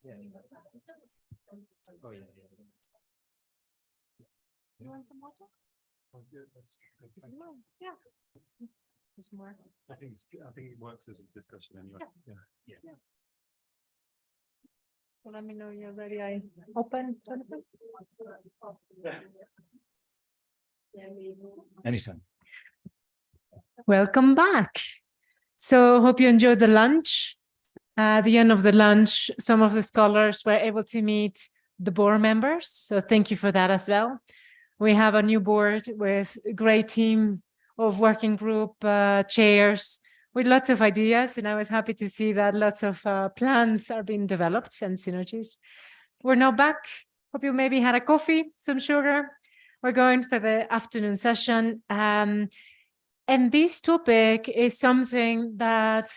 Oh, yeah. You want some water? Oh, good. That's Just more. Yeah. Just more. I think it works as a discussion anyway. Yeah. Well, let me know you're ready. I open. Jonathan? Anytime. Welcome back. So hope you enjoyed the lunch. At the end of the lunch, some of the scholars were able to meet the board members. So thank you for that as well. We have a new board with a great team of working group chairs with lots of ideas. And I was happy to see that lots of plans are being developed and synergies. We're now back. Hope you maybe had a coffee, some sugar. We're going for the afternoon session. And this topic is something that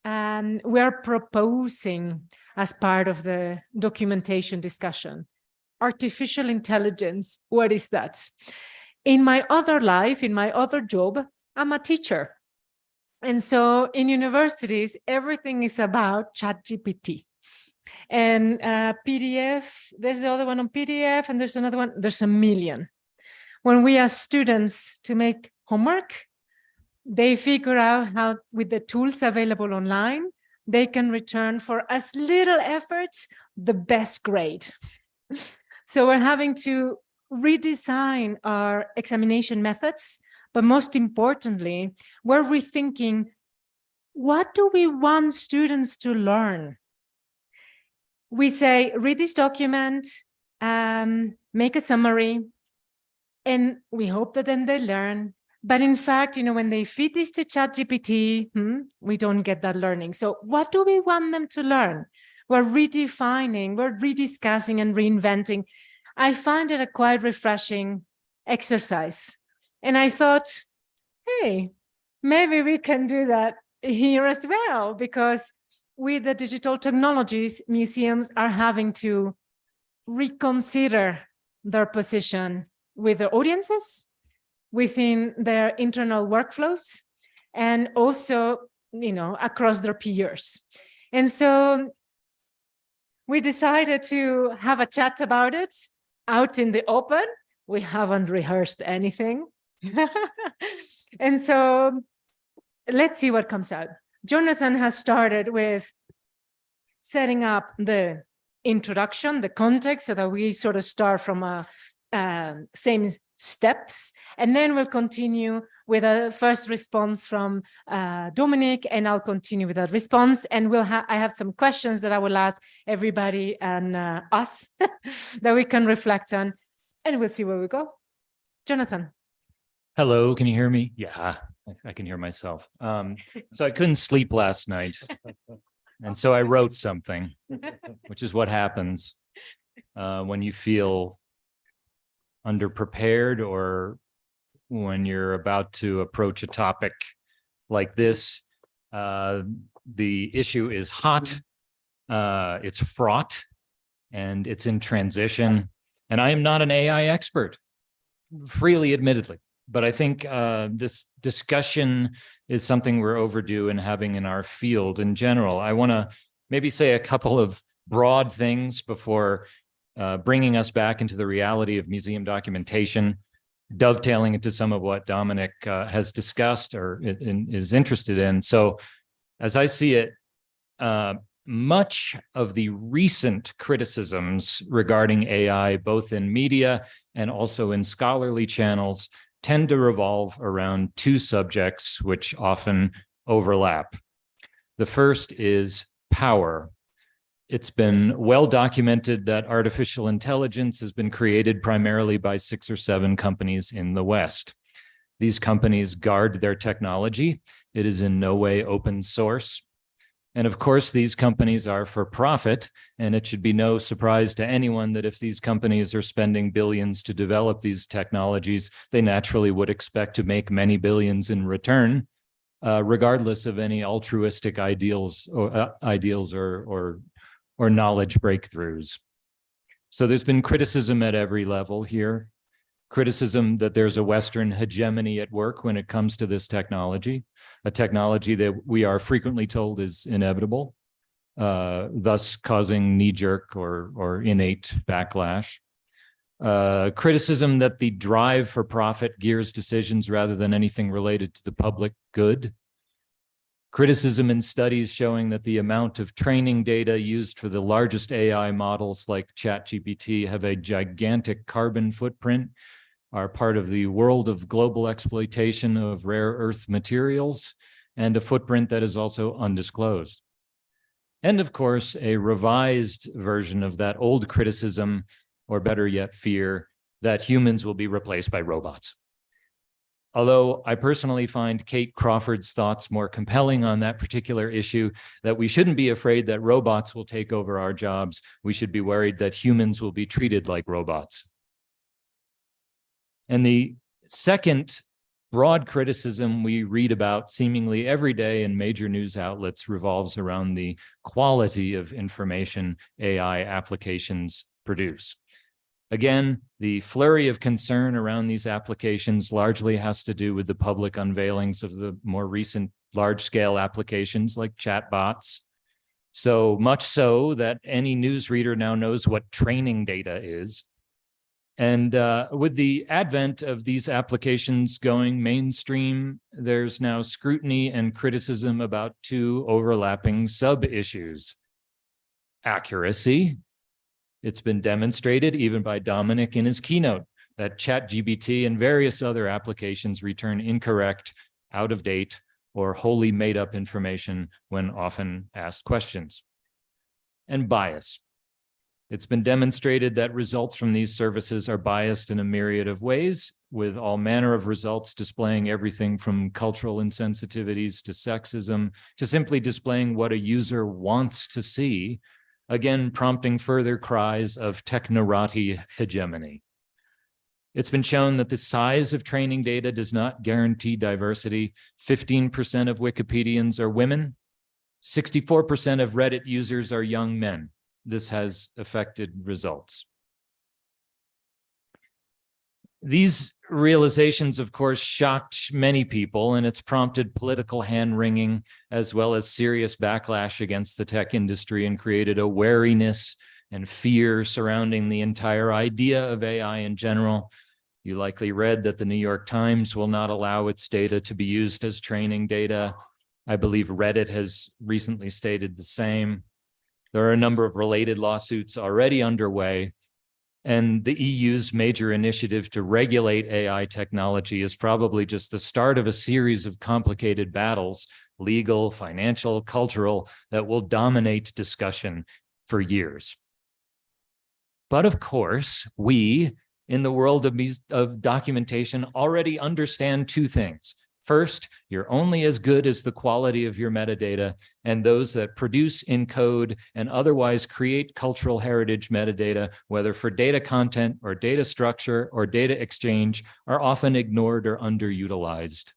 we're proposing as part of the documentation discussion. Artificial intelligence, what is that? In my other life, in my other job, I'm a teacher. And so in universities, everything is about ChatGPT. And PDF, there's the other one on PDF, and there's another one, there's a million. When we ask students to make homework, they figure out how, with the tools available online, they can return for as little effort, the best grade. So we're having to redesign our examination methods, but most importantly, we're rethinking, what do we want students to learn? We say, read this document, make a summary, and we hope that then they learn. But in fact, when they feed this to ChatGPT, we don't get that learning. So what do we want them to learn? We're redefining, we're rediscussing and reinventing. I find it a quite refreshing exercise. And I thought, hey, maybe we can do that here as well, because with the digital technologies, museums are having to reconsider their position with their audiences, within their internal workflows, and also, across their peers. And so we decided to have a chat about it out in the open. We haven't rehearsed anything. And so let's see what comes out. Jonathan has started with setting up the introduction, the context, so that we sort of start from a same steps, and then we'll continue with a first response from Dominic, and I'll continue with that response, and I have some questions that I will ask everybody and us that we can reflect on, and we'll see where we go. Jonathan. Hello, can you hear me? Yeah, I can hear myself. So I couldn't sleep last night, and so I wrote something, which is what happens when you feel underprepared or when you're about to approach a topic like this. The issue is hot, it's fraught, and it's in transition. And I am not an AI expert, freely admittedly, but I think this discussion is something we're overdue in having in our field in general. I want to maybe say a couple of broad things before bringing us back into the reality of museum documentation, dovetailing into some of what Dominic has discussed or is interested in. So as I see it, much of the recent criticisms regarding AI, both in media and also in scholarly channels, tend to revolve around two subjects which often overlap. The first is power. It's been well documented that artificial intelligence has been created primarily by 6 or 7 companies in the West. These companies guard their technology. It is in no way open source. And of course, these companies are for profit, and it should be no surprise to anyone that if these companies are spending billions to develop these technologies, they naturally would expect to make many billions in return, regardless of any altruistic ideals or knowledge breakthroughs. So there's been criticism at every level here. Criticism that there's a Western hegemony at work when it comes to this technology, a technology that we are frequently told is inevitable. thus causing knee-jerk or innate backlash. Criticism that the drive for profit gears decisions rather than anything related to the public good. Criticism in studies showing that the amount of training data used for the largest AI models like ChatGPT have a gigantic carbon footprint, are part of the world of global exploitation of rare earth materials, and a footprint that is also undisclosed. And of course, a revised version of that old criticism, or better yet, fear that humans will be replaced by robots. Although I personally find Kate Crawford's thoughts more compelling on that particular issue, that we shouldn't be afraid that robots will take over our jobs. We should be worried that humans will be treated like robots. And the second broad criticism we read about seemingly every day in major news outlets revolves around the quality of information AI applications produce. Again, the flurry of concern around these applications largely has to do with the public unveilings of the more recent large-scale applications like chatbots. So much so that any newsreader now knows what training data is. And with the advent of these applications going mainstream, there's now scrutiny and criticism about two overlapping sub-issues. Accuracy. It's been demonstrated even by Dominic in his keynote that ChatGPT and various other applications return incorrect, out of date, or wholly made up information when often asked questions. And bias. It's been demonstrated that results from these services are biased in a myriad of ways, with all manner of results displaying everything from cultural insensitivities to sexism, to simply displaying what a user wants to see, again, prompting further cries of technorati hegemony. It's been shown that the size of training data does not guarantee diversity. 15% of Wikipedians are women. 64% of Reddit users are young men. This has affected results. These realizations, of course, shocked many people, and it's prompted political hand-wringing as well as serious backlash against the tech industry and created a wariness and fear surrounding the entire idea of AI in general. You likely read that the New York Times will not allow its data to be used as training data. I believe Reddit has recently stated the same. There are a number of related lawsuits already underway. And the EU's major initiative to regulate AI technology is probably just the start of a series of complicated battles, legal, financial, cultural, that will dominate discussion for years. But of course, we, in the world of documentation, already understand two things. First, you're only as good as the quality of your metadata, and those that produce, encode, and otherwise create cultural heritage metadata, whether for data content or data structure or data exchange, are often ignored or underutilized.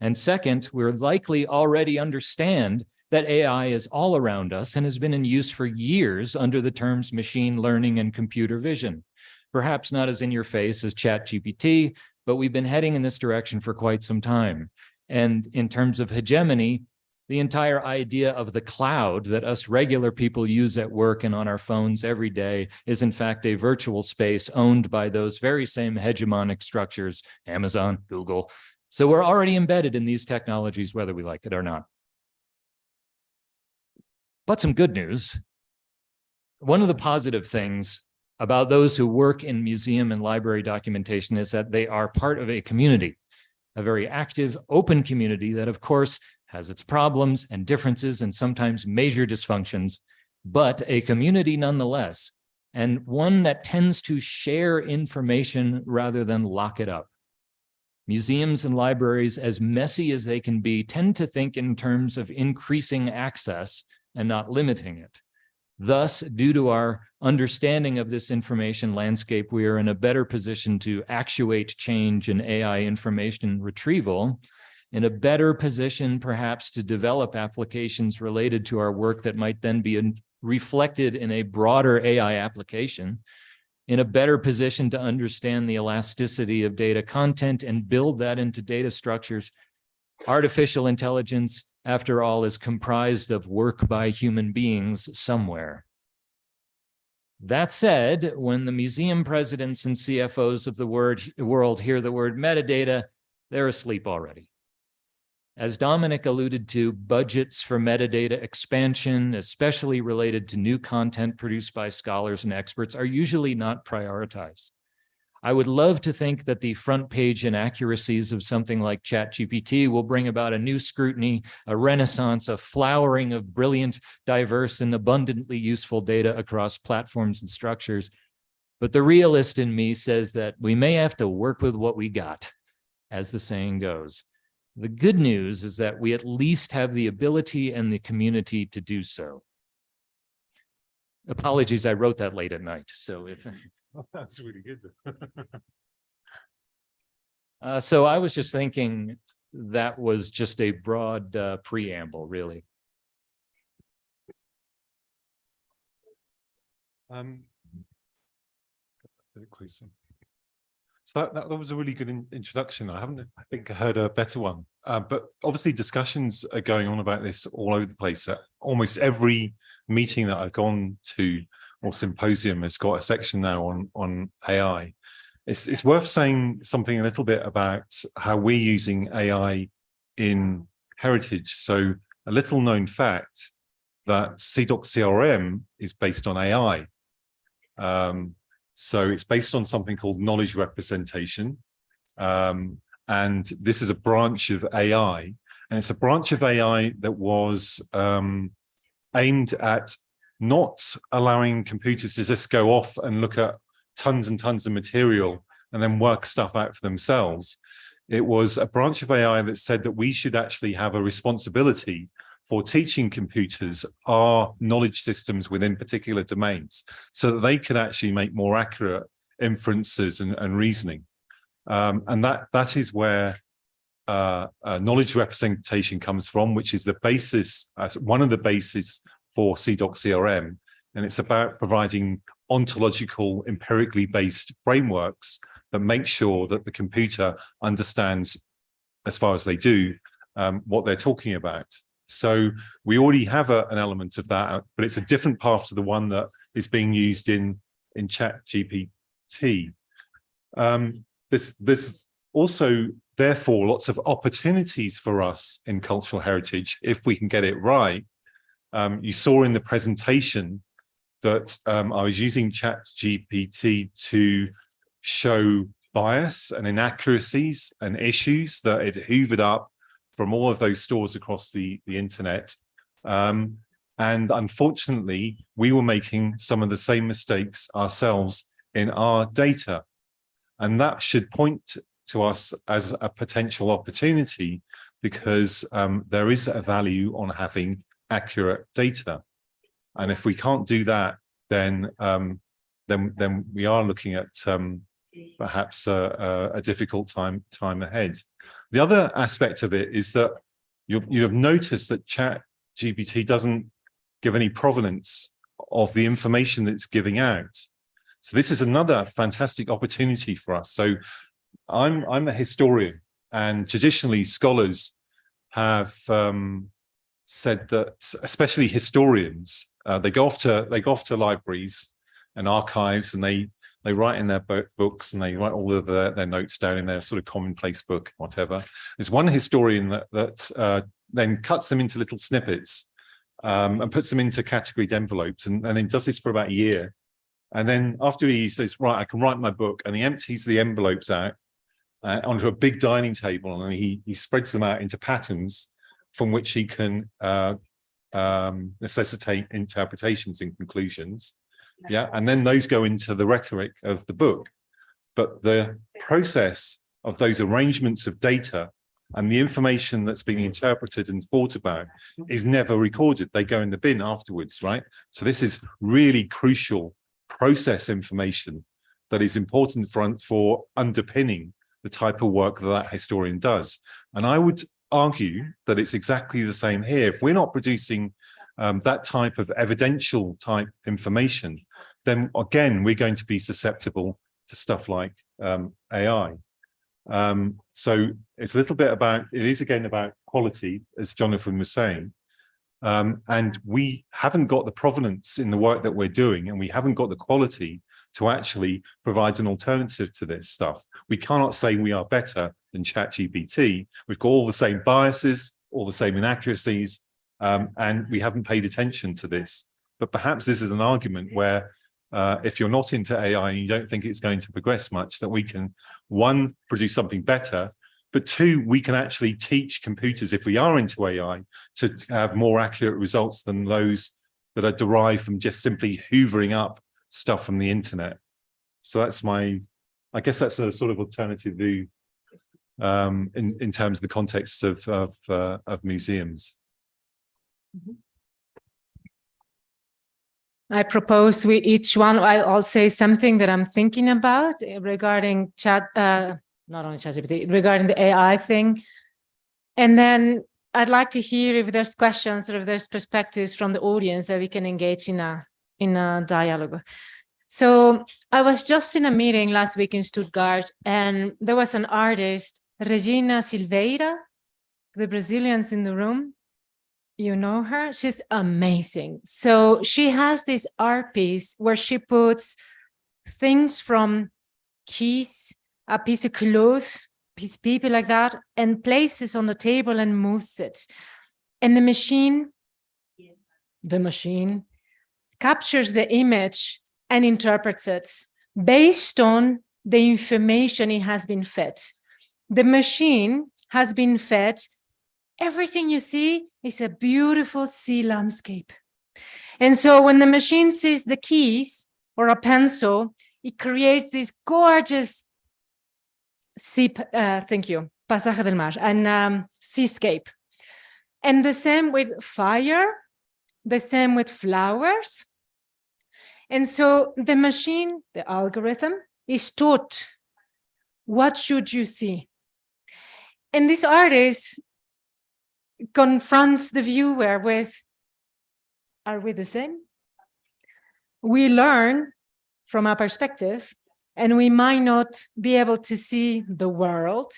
And second, we're likely already understand that AI is all around us and has been in use for years under the terms machine learning and computer vision. Perhaps not as in your face as ChatGPT, but we've been heading in this direction for quite some time. And in terms of hegemony, the entire idea of the cloud that us regular people use at work and on our phones every day is in fact a virtual space owned by those very same hegemonic structures, Amazon, Google. So we're already embedded in these technologies, whether we like it or not. But some good news. One of the positive things about those who work in museum and library documentation is that they are part of a community, a very active, open community that, of course, has its problems and differences and sometimes major dysfunctions, but a community nonetheless, and one that tends to share information rather than lock it up. Museums and libraries, as messy as they can be, tend to think in terms of increasing access and not limiting it. Thus, due to our understanding of this information landscape, we are in a better position to actuate change in AI information retrieval, in a better position perhaps to develop applications related to our work that might then be reflected in a broader AI application, in a better position to understand the elasticity of data content and build that into data structures. Artificial intelligence after all, is comprised of work by human beings somewhere. That said, when the museum presidents and CFOs of the world hear the word metadata, they're asleep already. As Dominic alluded to, budgets for metadata expansion, especially related to new content produced by scholars and experts, are usually not prioritized. I would love to think that the front page inaccuracies of something like ChatGPT will bring about a new scrutiny, a renaissance, a flowering of brilliant, diverse, and abundantly useful data across platforms and structures. But the realist in me says that we may have to work with what we got, as the saying goes. The good news is that we at least have the ability and the community to do so. Apologies, I wrote that late at night, so if... Oh, that's really good. So I was just thinking that was just a broad preamble, really. So that was a really good introduction. I think I heard a better one. But obviously discussions are going on about this all over the place. Almost every meeting that I've gone to or symposium has got a section now on AI. It's worth saying something a little bit about how we're using AI in heritage. So a little known fact that Cidoc CRM is based on AI. So it's based on something called knowledge representation. And this is a branch of AI. And it's a branch of AI that was aimed at not allowing computers to just go off and look at tons and tons of material and then work stuff out for themselves. It was a branch of AI that said that we should actually have a responsibility for teaching computers our knowledge systems within particular domains so that they could actually make more accurate inferences and reasoning. And that is where knowledge representation comes from, which is the basis, one of the bases for Cidoc CRM. And it's about providing ontological, empirically based frameworks that make sure that the computer understands, as far as they do, what they're talking about. So we already have an element of that, but it's a different path to the one that is being used in ChatGPT. There's also, therefore, lots of opportunities for us in cultural heritage if we can get it right. You saw in the presentation that I was using ChatGPT to show bias and inaccuracies and issues that it hoovered up from all of those stores across the internet. And unfortunately, we were making some of the same mistakes ourselves in our data. And that should point to us as a potential opportunity because there is a value on having accurate data. And if we can't do that, then we are looking at perhaps a difficult time ahead. The other aspect of it is that you have noticed that ChatGPT doesn't give any provenance of the information that it's giving out. So this is another fantastic opportunity for us. So I'm a historian, and traditionally scholars have said that, especially historians, they go off to libraries and archives, and they write in their books, and they write all of their notes down in their sort of commonplace book, whatever. There's one historian that then cuts them into little snippets and puts them into categorized envelopes, and then does this for about a year. And then after he says, right, I can write my book, and he empties the envelopes out onto a big dining table, and he spreads them out into patterns from which he can necessitate interpretations and conclusions. Yeah, and then those go into the rhetoric of the book. But the process of those arrangements of data and the information that's being interpreted and thought about is never recorded. They go in the bin afterwards, right? So this is really crucial process information that is important for underpinning the type of work that historian does. And I would argue that it's exactly the same here. If we're not producing that type of evidential type information, then again, we're going to be susceptible to stuff like AI. So it's a little bit about, it is again about quality, as Jonathan was saying. And we haven't got the provenance in the work that we're doing, and we haven't got the quality to actually provide an alternative to this stuff. We cannot say we are better than ChatGPT. We've got all the same biases, all the same inaccuracies, and we haven't paid attention to this. But perhaps this is an argument where if you're not into AI and you don't think it's going to progress much, that we can, one, produce something better, but two, we can actually teach computers, if we are into AI, to have more accurate results than those that are derived from just simply hoovering up stuff from the internet. So that's my, I guess that's a sort of alternative view in terms of the context of museums. I propose we each one, I'll say something that I'm thinking about regarding not only ChatGPT, regarding the AI thing. And then I'd like to hear if there's questions or if there's perspectives from the audience that we can engage in a dialogue. So I was just in a meeting last week in Stuttgart, and there was an artist, Regina Silveira, the Brazilians in the room. You know her? She's amazing. So she has this art piece where she puts things from keys, a piece of cloth, piece of paper like that, and places on the table and moves it. And the machine captures the image and interprets it based on the information it has been fed. The machine has been fed. Everything you see is a beautiful sea landscape. And so when the machine sees the keys or a pencil, it creates this gorgeous Pasaje del Mar, and seascape. And the same with fire, the same with flowers. And so the machine, the algorithm, is taught, what should you see? And this artist confronts the viewer with, are we the same? We learn from our perspective, and we might not be able to see the world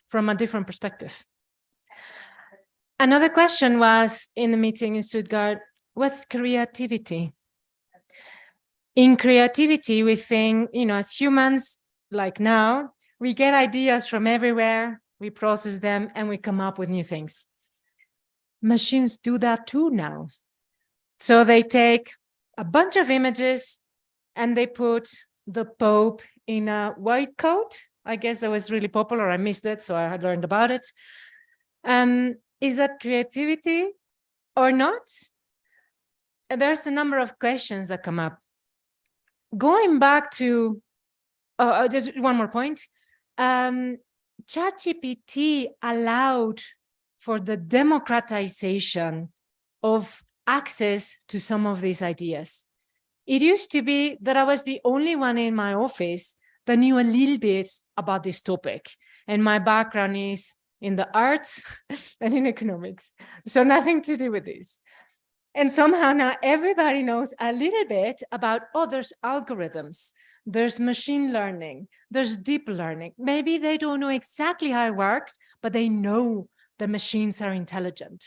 from a different perspective. Another question was in the meeting in Stuttgart, what's creativity? In creativity, we think, as humans, like now, we get ideas from everywhere, we process them, and we come up with new things. Machines do that too now. So they take a bunch of images and they put the Pope in a white coat. I guess that was really popular. I missed it, so I had learned about it. Is that creativity or not? And there's a number of questions that come up. Going back to, just one more point. ChatGPT allowed for the democratization of access to some of these ideas. It used to be that I was the only one in my office that knew a little bit about this topic. And my background is in the arts and in economics. So nothing to do with this. And somehow now everybody knows a little bit about, there's algorithms, there's machine learning, there's deep learning. Maybe they don't know exactly how it works, but they know the machines are intelligent.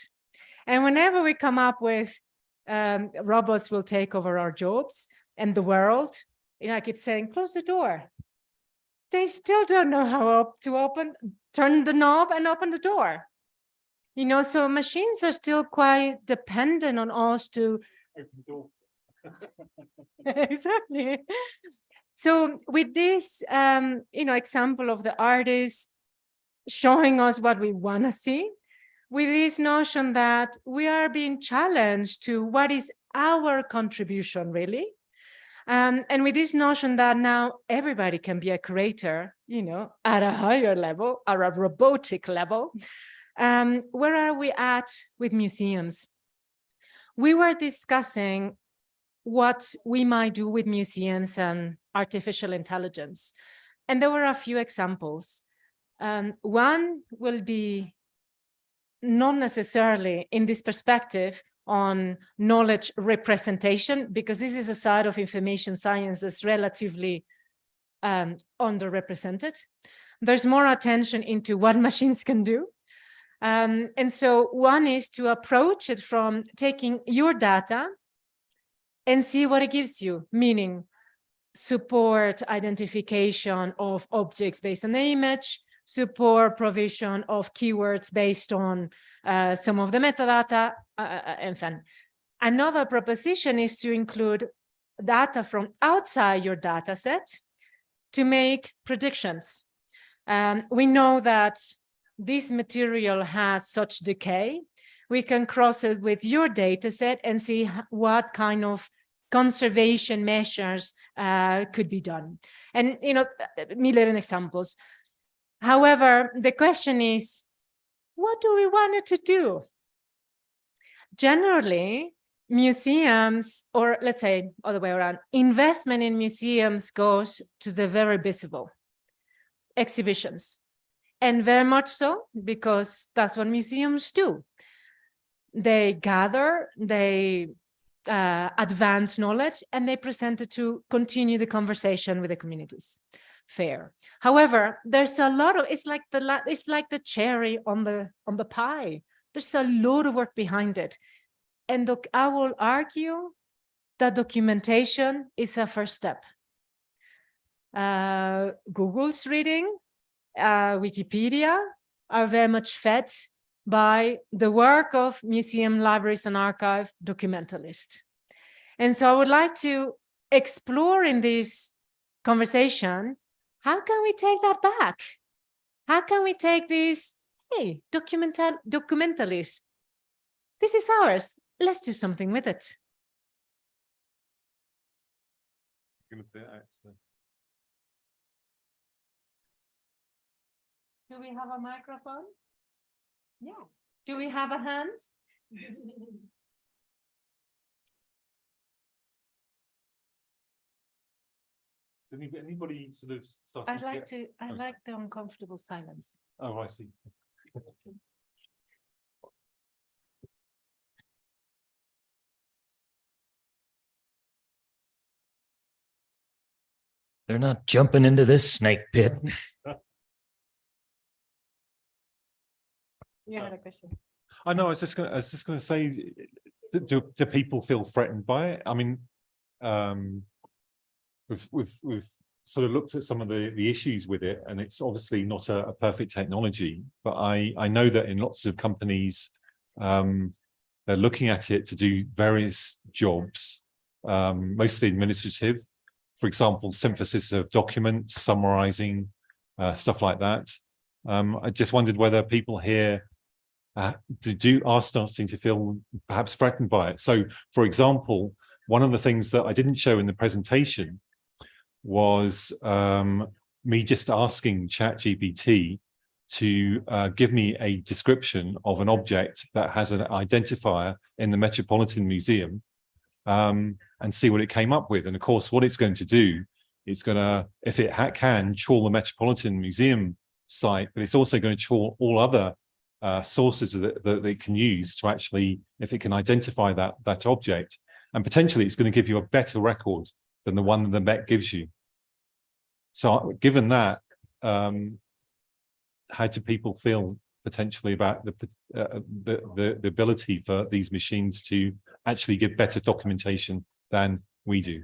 And whenever we come up with robots will take over our jobs and the world, I keep saying, close the door. They still don't know how to turn the knob and open the door. So machines are still quite dependent on us to exactly. So with this, example of the artist showing us what we want to see, with this notion that we are being challenged to what is our contribution really, and with this notion that now everybody can be a creator, at a higher level, or a robotic level. Where are we at with museums? We were discussing what we might do with museums and artificial intelligence. And there were a few examples. One will be not necessarily in this perspective on knowledge representation, because this is a side of information science that's relatively underrepresented. there's more attention into what machines can do. And so one is to approach it from taking your data and see what it gives you, meaning support identification of objects based on the image, support provision of keywords based on some of the metadata, and fun. Another proposition is to include data from outside your data set to make predictions. We know that this material has such decay. We can cross it with your data set and see what kind of conservation measures could be done. And, you know, million examples. However, the question is, what do we want it to do? Generally, museums, or let's say other way around, investment in museums goes to the very visible, exhibitions. And very much so, because that's what museums do. They gather, they advance knowledge, and they present it to continue the conversation with the communities. Fair. However, there's a lot of, it's like the cherry on the pie. There's a lot of work behind it. And I will argue that documentation is a first step. Google's reading, Wikipedia are very much fed by the work of museum, libraries, and archive documentalists. And so I would like to explore in this conversation, how can we take that back? How can we take this, hey, documentalists, this is ours, let's do something with it. Do we have a microphone? Yeah. Do we have a hand? Anybody sort of I like the uncomfortable silence. Oh, I see. They're not jumping into this snake pit. You had a question. I know. I was just going to say, do people feel threatened by it? I mean, we've sort of looked at some of the issues with it, and it's obviously not a perfect technology. But I know that in lots of companies, they're looking at it to do various jobs, mostly administrative. For example, synthesis of documents, summarizing, stuff like that. I just wondered whether people here are starting to feel perhaps threatened by it. So, for example, one of the things that I didn't show in the presentation was me just asking ChatGPT to give me a description of an object that has an identifier in the Metropolitan Museum, and see what it came up with. And of course, what it's going to do, it's going to, if it can, trawl the Metropolitan Museum site, but it's also going to trawl all other sources that it can use to actually, if it can identify that object, and potentially it's going to give you a better record than the one that the Met gives you. So given that, how do people feel potentially about the ability for these machines to actually give better documentation than we do?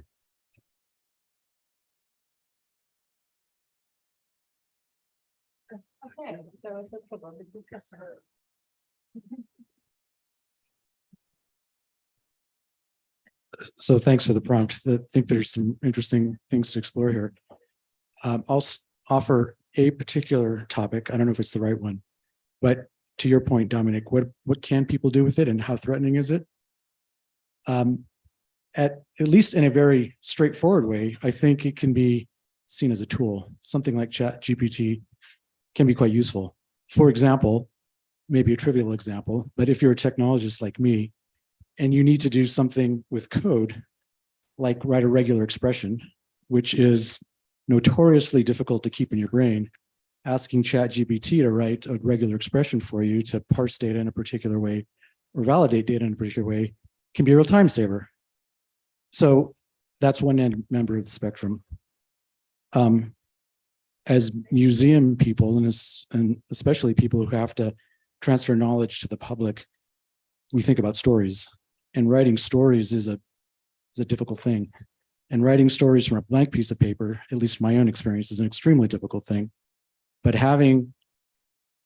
Okay, there was a problem. So thanks for the prompt. I think there's some interesting things to explore here. I'll offer a particular topic. I don't know if it's the right one, but to your point, Dominic, what can people do with it and how threatening is it? At least in a very straightforward way, I think it can be seen as a tool. Something like ChatGPT can be quite useful. For example, maybe a trivial example, but if you're a technologist like me and you need to do something with code, like write a regular expression, which is notoriously difficult to keep in your brain, asking ChatGPT to write a regular expression for you to parse data in a particular way or validate data in a particular way can be a real time saver. So that's one member of the spectrum. as museum people, and especially people who have to transfer knowledge to the public, we think about stories, and writing stories is a difficult thing. And writing stories from a blank piece of paper, at least my own experience, is an extremely difficult thing. But having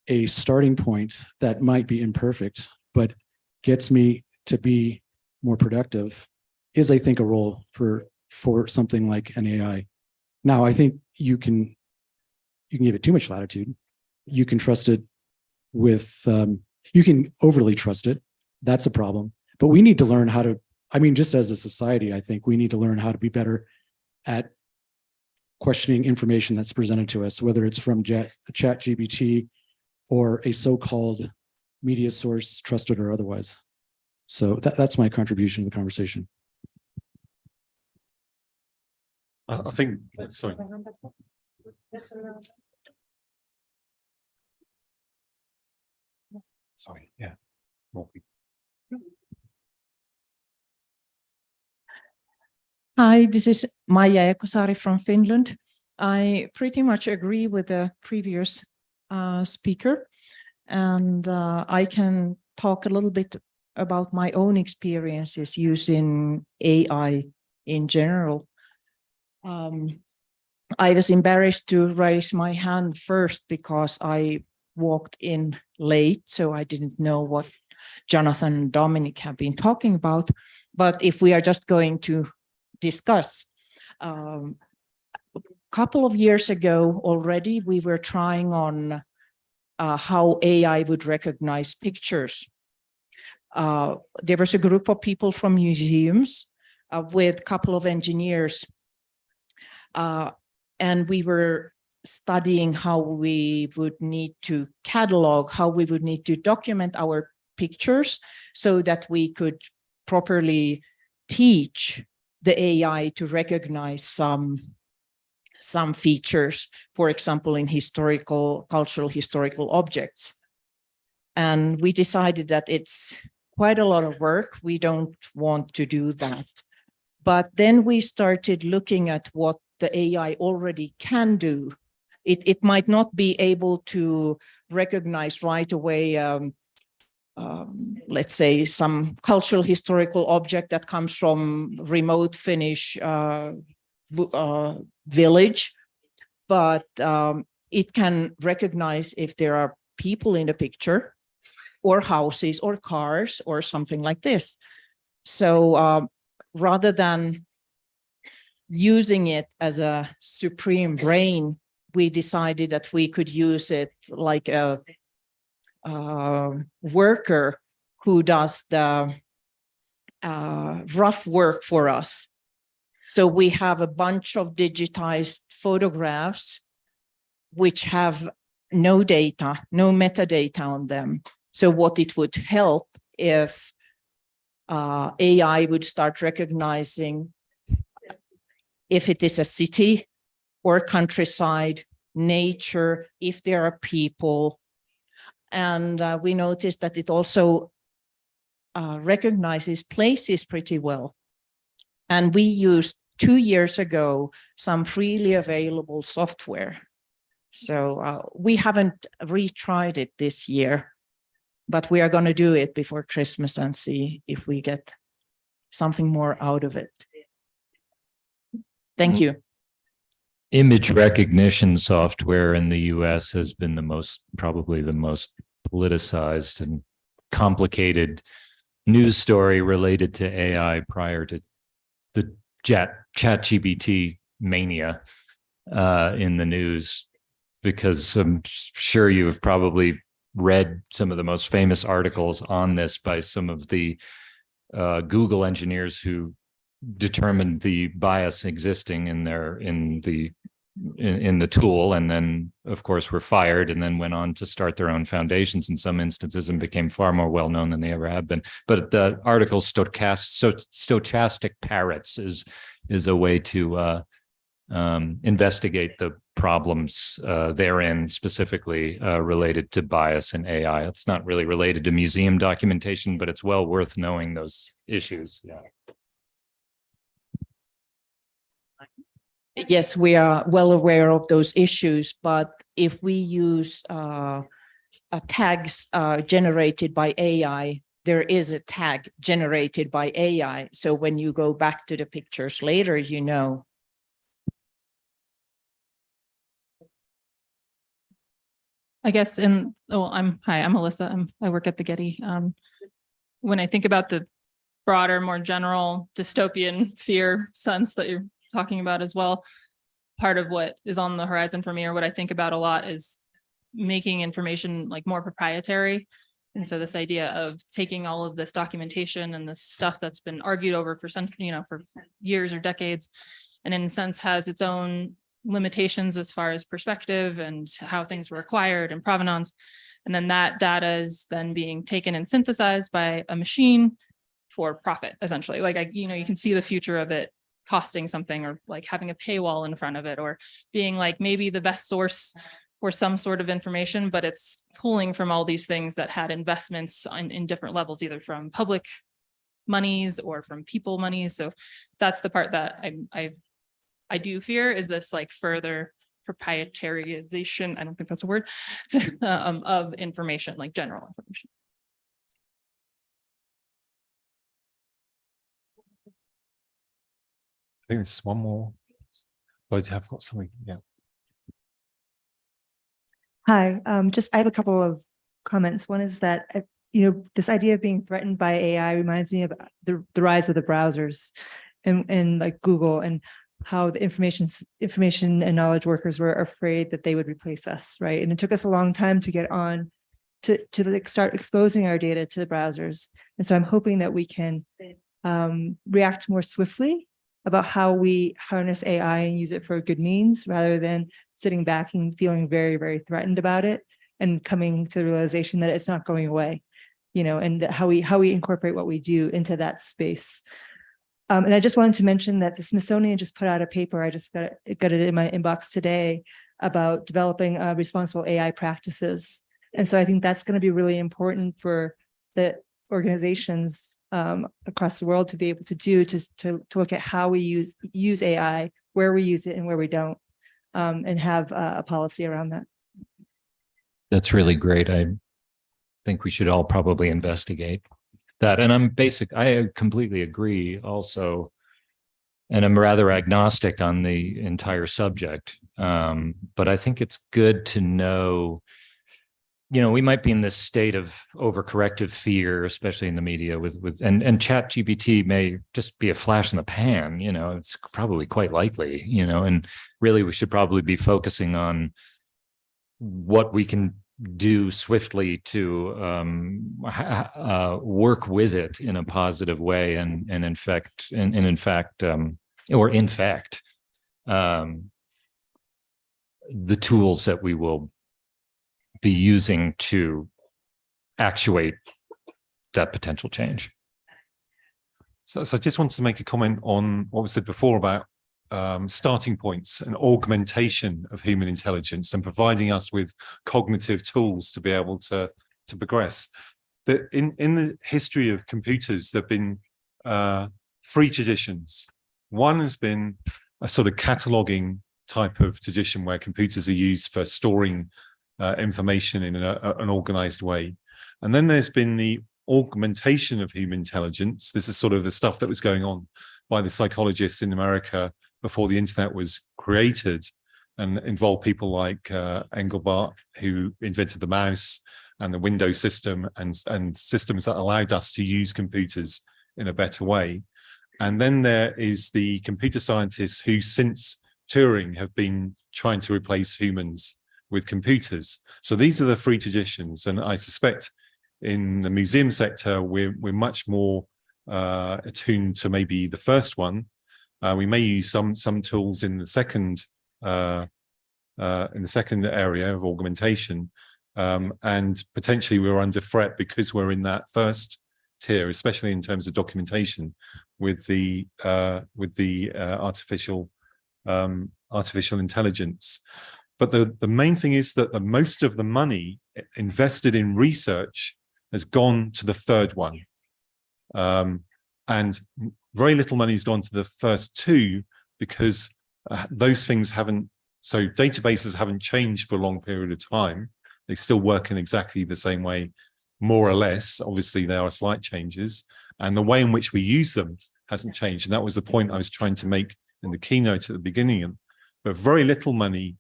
a starting point that might be imperfect, but gets me to be more productive is, I think, a role for something like an AI. Now, I think you can give it too much latitude. You can trust it with, you can overly trust it. That's a problem. But we need to learn how to, just as a society, I think we need to learn how to be better at questioning information that's presented to us, whether it's from ChatGPT or a so-called media source, trusted or otherwise. So that's my contribution to the conversation. I think, sorry. Sorry, yeah. More people. Hi, this is Maija Ekosari from Finland. I pretty much agree with the previous speaker, and I can talk a little bit about my own experiences using AI in general. I was embarrassed to raise my hand first because I walked in late, so I didn't know what Jonathan and Dominic have been talking about. But if we are just going to discuss, a couple of years ago already, we were trying on how AI would recognize pictures. There was a group of people from museums with a couple of engineers, and we were studying how we would need to catalog, how we would need to document our pictures so that we could properly teach the AI to recognize some features, for example, in cultural historical objects. And we decided that it's quite a lot of work. We don't want to do that. But then we started looking at what the AI already can do. It might not be able to recognize right away, let's say, some cultural historical object that comes from remote Finnish village, but it can recognize if there are people in the picture, or houses, or cars, or something like this. So rather than using it as a supreme brain, we decided that we could use it like a worker who does the rough work for us. So we have a bunch of digitized photographs which have no data, no metadata on them. So what it would help if AI would start recognizing if it is a city or countryside, nature, if there are people. And we noticed that it also recognizes places pretty well. And we used 2 years ago some freely available software. So we haven't retried it this year, but we are going to do it before Christmas and see if we get something more out of it. Thank you. Image recognition software in the US has been probably the most politicized and complicated news story related to AI prior to the ChatGPT mania in the news, because I'm sure you have probably read some of the most famous articles on this by some of the Google engineers who determined the bias existing in the tool, and then of course were fired, and then went on to start their own foundations in some instances and became far more well known than they ever have been. But the article stochastic parrots is a way to investigate the problems therein, specifically related to bias in AI. It's not really related to museum documentation, but it's well worth knowing those issues. Yeah. Yes, we are well aware of those issues, but if we use tags generated by AI, there is a tag generated by AI. So when you go back to the pictures later, you know. I guess I'm Alyssa. I work at the Getty. When I think about the broader, more general dystopian fear sense that you're talking about as well, part of what is on the horizon for me, or what I think about a lot, is making information like more proprietary. And so this idea of taking all of this documentation and this stuff that's been argued over for for years or decades, and in a sense has its own limitations as far as perspective and how things were acquired and provenance. And then that data is then being taken and synthesized by a machine for profit, essentially. Like, you can see the future of it costing something, or like having a paywall in front of it, or being like maybe the best source for some sort of information, but it's pulling from all these things that had investments in different levels, either from public monies or from people monies. So that's the part that I do fear, is this like further proprietarization, I don't think that's a word, of information, like general information. I think there's one more. But I've got something. Yeah. Hi, I have a couple of comments. One is that, this idea of being threatened by AI reminds me of the rise of the browsers and like Google, and how the information and knowledge workers were afraid that they would replace us, right? And it took us a long time to get on to like start exposing our data to the browsers. And so I'm hoping that we can react more swiftly about how we harness AI and use it for good means, rather than sitting back and feeling very, very threatened about it, and coming to the realization that it's not going away, and how we incorporate what we do into that space. And I just wanted to mention that the Smithsonian just put out a paper, I just got it in my inbox today, about developing responsible AI practices. And so I think that's going to be really important for the organizations across the world to be able to do, to look at how we use AI, where we use it and where we don't, and have a policy around that. That's really great. I think we should all probably investigate that. And I completely agree also. And I'm rather agnostic on the entire subject. But I think it's good to know, we might be in this state of overcorrective fear, especially in the media and Chat GPT may just be a flash in the pan, it's probably quite likely, and really we should probably be focusing on what we can do swiftly to work with it in a positive way, and in fact, the tools that we will be using to actuate that potential change. So I just wanted to make a comment on what was said before about starting points and augmentation of human intelligence, and providing us with cognitive tools to be able to progress. That in the history of computers, there have been three traditions. One has been a sort of cataloging type of tradition where computers are used for storing information in an organized way. And then there's been the augmentation of human intelligence. This is sort of the stuff that was going on by the psychologists in America before the internet was created, and involved people like Engelbart, who invented the mouse and the Windows system, and systems that allowed us to use computers in a better way. And then there is the computer scientists who, since Turing, have been trying to replace humans with computers. So these are the three traditions, and I suspect in the museum sector we're much more attuned to maybe the first one. We may use some tools in the second area of augmentation, and potentially we're under threat because we're in that first tier, especially in terms of documentation with the artificial intelligence. But the main thing is that the most of the money invested in research has gone to the third one. And very little money has gone to the first two, because those things haven't, so databases haven't changed for a long period of time. They still work in exactly the same way, more or less. Obviously, there are slight changes, and the way in which we use them hasn't changed. And that was the point I was trying to make in the keynote at the beginning. But very little money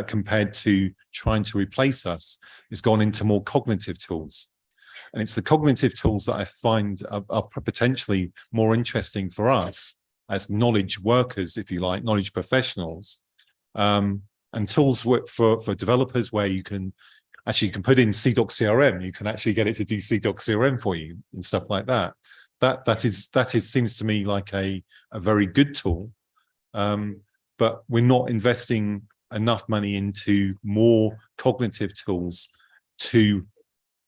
compared to trying to replace us has gone into more cognitive tools. And it's the cognitive tools that I find are potentially more interesting for us as knowledge workers, if you like, knowledge professionals, and tools for developers where you can put in Cidoc CRM, you can actually get it to do Cidoc CRM for you and stuff like that. That seems to me like a very good tool, but we're not investing enough money into more cognitive tools to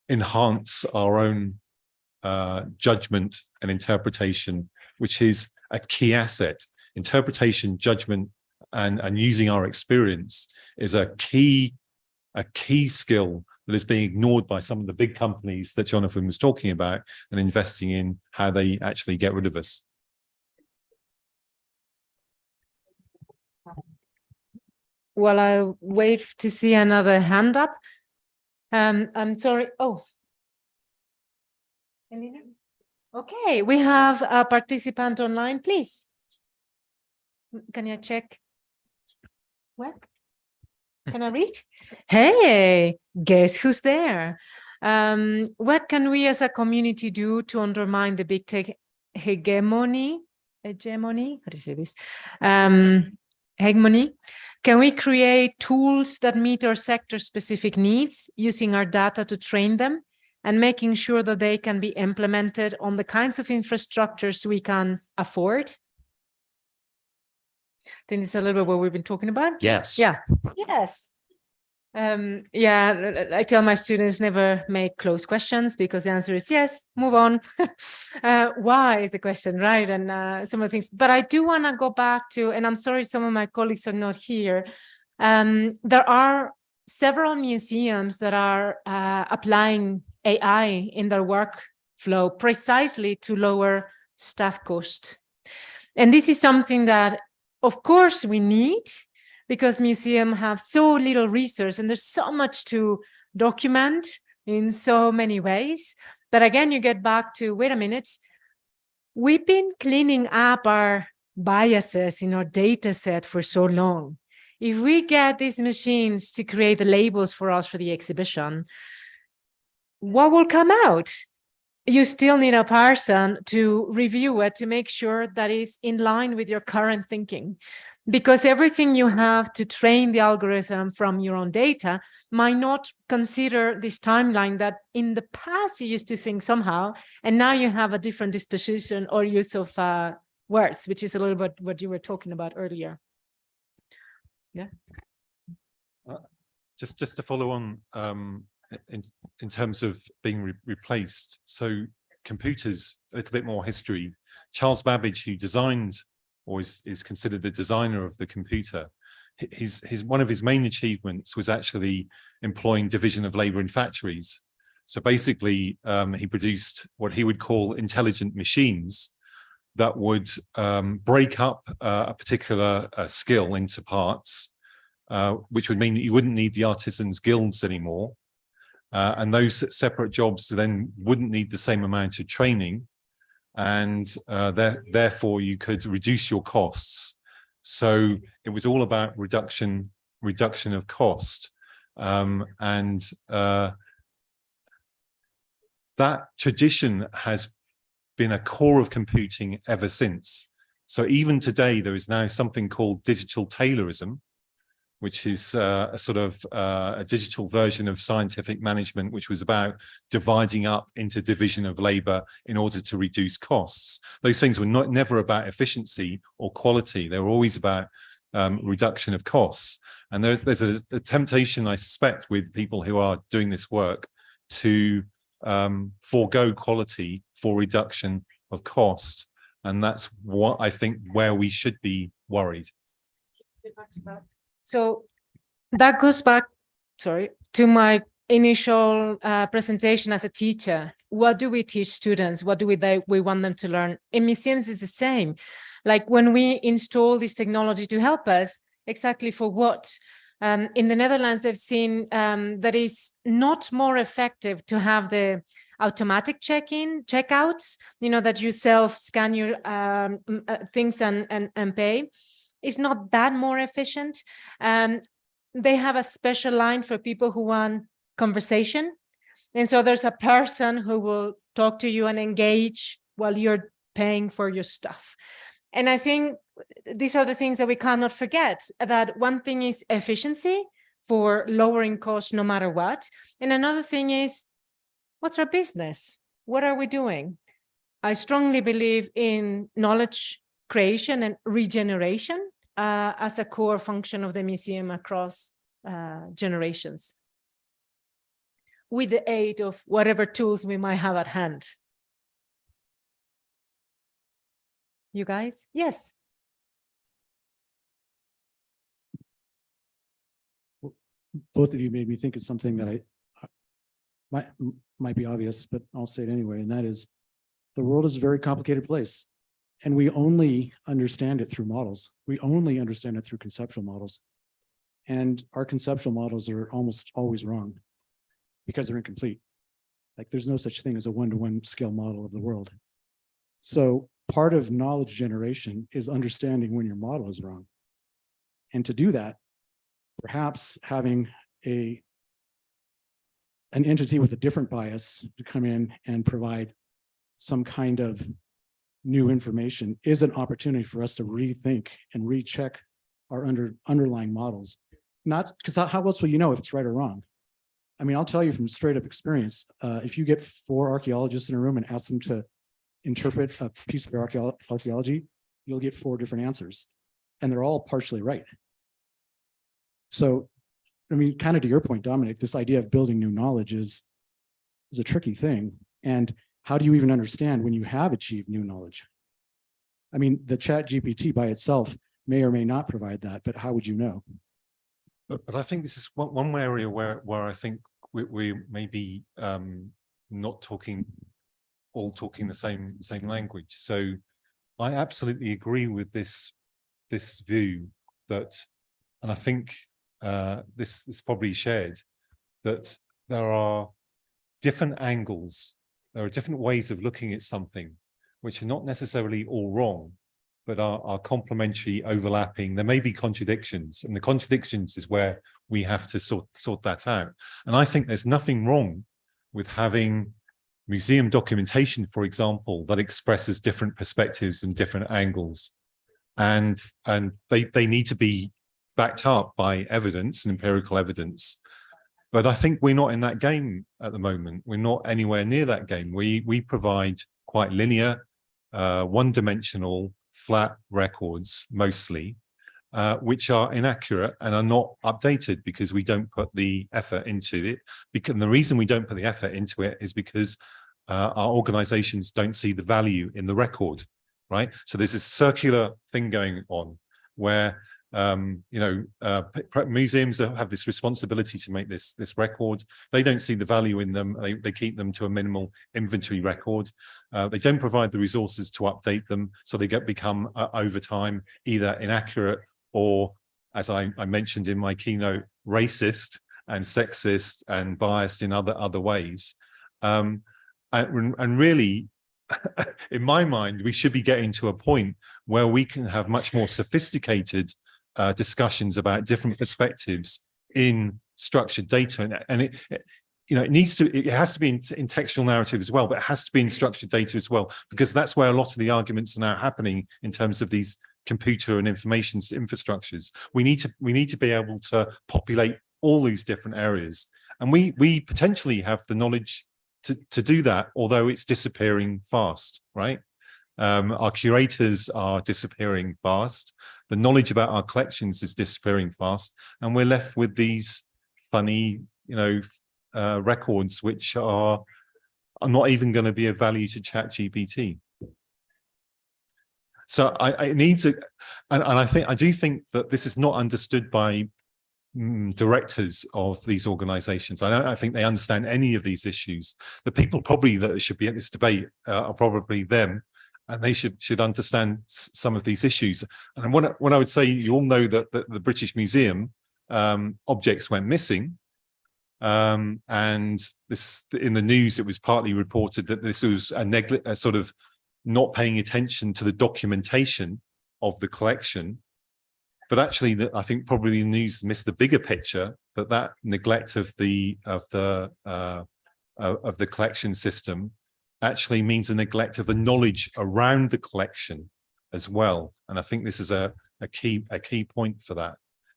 enhance our own judgment and interpretation, which is a key asset. Interpretation, judgment, and using our experience is a key skill that is being ignored by some of the big companies that Jonathan was talking about and investing in how they actually get rid of us. Well, I'll wait to see another hand up. I'm sorry. Oh, Elena? Okay, we have a participant online, please. Can you check? What? Can I read? Hey, guess who's there? What can we as a community do to undermine the big tech hegemony? How do you say this? Hegemony. Can we create tools that meet our sector-specific needs, using our data to train them and making sure that they can be implemented on the kinds of infrastructures we can afford? I think it's a little bit what we've been talking about. Yes. Yeah. Yes. Yeah, I tell my students never make closed questions, because the answer is yes, move on. Why is the question, right? And some of the things, but I do want to go back to, and I'm sorry some of my colleagues are not here. There are several museums that are applying AI in their workflow precisely to lower staff cost. And this is something that, of course, we need, because museums have so little research and there's so much to document in so many ways. But again, you get back to, wait a minute, we've been cleaning up our biases in our data set for so long. If we get these machines to create the labels for us for the exhibition, what will come out? You still need a person to review it to make sure that it's in line with your current thinking. Because everything you have to train the algorithm from your own data might not consider this timeline that in the past you used to think somehow, and now you have a different disposition or use of words, which is a little bit what you were talking about earlier. Yeah. Just to follow on in terms of being replaced. So computers, a little bit more history. Charles Babbage, who designed, or is considered the designer of the computer, one of his main achievements was actually employing division of labor in factories. So basically, he produced what he would call intelligent machines that would break up a particular skill into parts, which would mean that you wouldn't need the artisans' guilds anymore. And those separate jobs then wouldn't need the same amount of training, and therefore you could reduce your costs. So it was all about reduction of cost, and that tradition has been a core of computing ever since. So even today there is now something called digital Taylorism, which is a sort of a digital version of scientific management, which was about dividing up into division of labor in order to reduce costs. Those things were never about efficiency or quality. They were always about reduction of costs. And there's a temptation, I suspect, with people who are doing this work to forego quality for reduction of cost. And that's what I think where we should be worried. So that goes back, to my initial presentation as a teacher. What do we teach students? What do we want them to learn? In museums, it's the same. Like when we install this technology to help us, exactly for what? In the Netherlands, they've seen that is not more effective to have the automatic check-in, checkouts, that you self-scan your things and pay. It's not that more efficient. They have a special line for people who want conversation. And so there's a person who will talk to you and engage while you're paying for your stuff. And I think these are the things that we cannot forget, that one thing is efficiency for lowering costs no matter what. And another thing is, what's our business? What are we doing? I strongly believe in knowledge creation and regeneration as a core function of the museum across generations, with the aid of whatever tools we might have at hand. You guys? Yes. Both of you made me think of something that might be obvious, but I'll say it anyway. And that is, the world is a very complicated place, and we only understand it through models. We only understand it through conceptual models. And our conceptual models are almost always wrong because they're incomplete. Like there's no such thing as a one-to-one scale model of the world. So part of knowledge generation is understanding when your model is wrong. And to do that, perhaps having an entity with a different bias to come in and provide some kind of new information is an opportunity for us to rethink and recheck our underlying models. Not because how else will you know if it's right or wrong? I mean, I'll tell you from straight up experience, if you get 4 archaeologists in a room and ask them to interpret a piece of archaeology, you'll get 4 different answers, and they're all partially right. So, I mean, kind of to your point, Dominic, this idea of building new knowledge is a tricky thing. And how do you even understand when you have achieved new knowledge? I mean, the Chat GPT by itself may or may not provide that, but how would you know? But I think this is one area where I think we may be not talking the same language. So I absolutely agree with this view that, and I think this is probably shared, that there are different angles, there are different ways of looking at something which are not necessarily all wrong, but are complementary, overlapping. There may be contradictions, and the contradictions is where we have to sort that out. And I think there's nothing wrong with having museum documentation, for example, that expresses different perspectives and different angles. And they need to be backed up by evidence and empirical evidence. But I think we're not in that game at the moment. We're not anywhere near that game. We provide quite linear, one-dimensional, flat records mostly, which are inaccurate and are not updated because we don't put the effort into it. Because the reason we don't put the effort into it is because our organizations don't see the value in the record, right? So there's this circular thing going on where museums have this responsibility to make this record. They don't see the value in them. They keep them to a minimal inventory record. They don't provide the resources to update them, so they become over time either inaccurate or, as I mentioned in my keynote, racist and sexist and biased in other ways. And really, in my mind, we should be getting to a point where we can have much more sophisticated discussions about different perspectives in structured data, and it has to be in textual narrative as well, but it has to be in structured data as well, because that's where a lot of the arguments are now happening in terms of these computer and information infrastructures. We need to be able to populate all these different areas, and we potentially have the knowledge to do that, although it's disappearing fast, right? Our curators are disappearing fast. The knowledge about our collections is disappearing fast, and we're left with these funny, records which are not even going to be of value to Chat GPT. So it needs and I do think that this is not understood by directors of these organizations. I think they understand any of these issues. The people probably that should be at this debate are probably them and they should understand some of these issues. And when I would say, you all know that the British Museum objects went missing, and this in the news it was partly reported that this was a sort of not paying attention to the documentation of the collection. But actually, I think probably the news missed the bigger picture, that neglect of the collection system actually means a neglect of the knowledge around the collection as well. And I think this is a key point for that.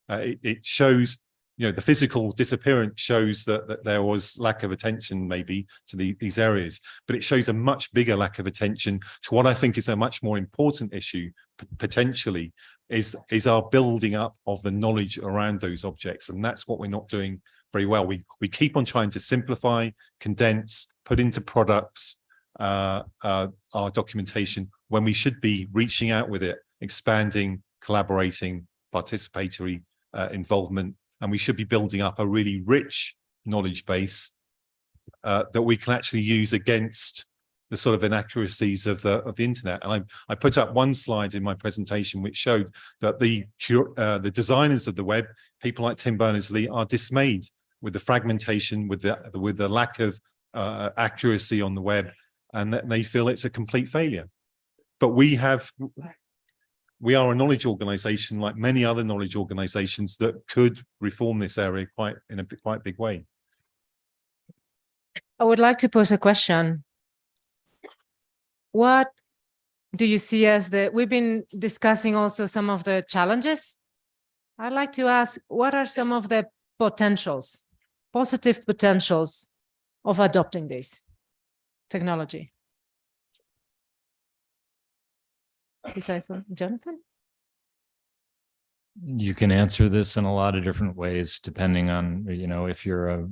It shows, you know, the physical disappearance shows that there was lack of attention maybe to these areas, but it shows a much bigger lack of attention to what I think is a much more important issue potentially, is our building up of the knowledge around those objects. And that's what we're not doing very well. We keep on trying to simplify, condense, put into products our documentation, when we should be reaching out with it, expanding, collaborating, participatory involvement, and we should be building up a really rich knowledge base that we can actually use against the sort of inaccuracies of the internet. And I put up one slide in my presentation which showed that the designers of the web, people like Tim Berners-Lee, are dismayed with the fragmentation, with the lack of accuracy on the web, and that they feel it's a complete failure. But we are a knowledge organization like many other knowledge organizations that could reform this area in a quite big way. I would like to pose a question. What do you see as we've been discussing also some of the challenges. I'd like to ask, what are some of the potentials, positive potentials of adopting this technology? Besides Jonathan? You can answer this in a lot of different ways, depending on, you know, if you're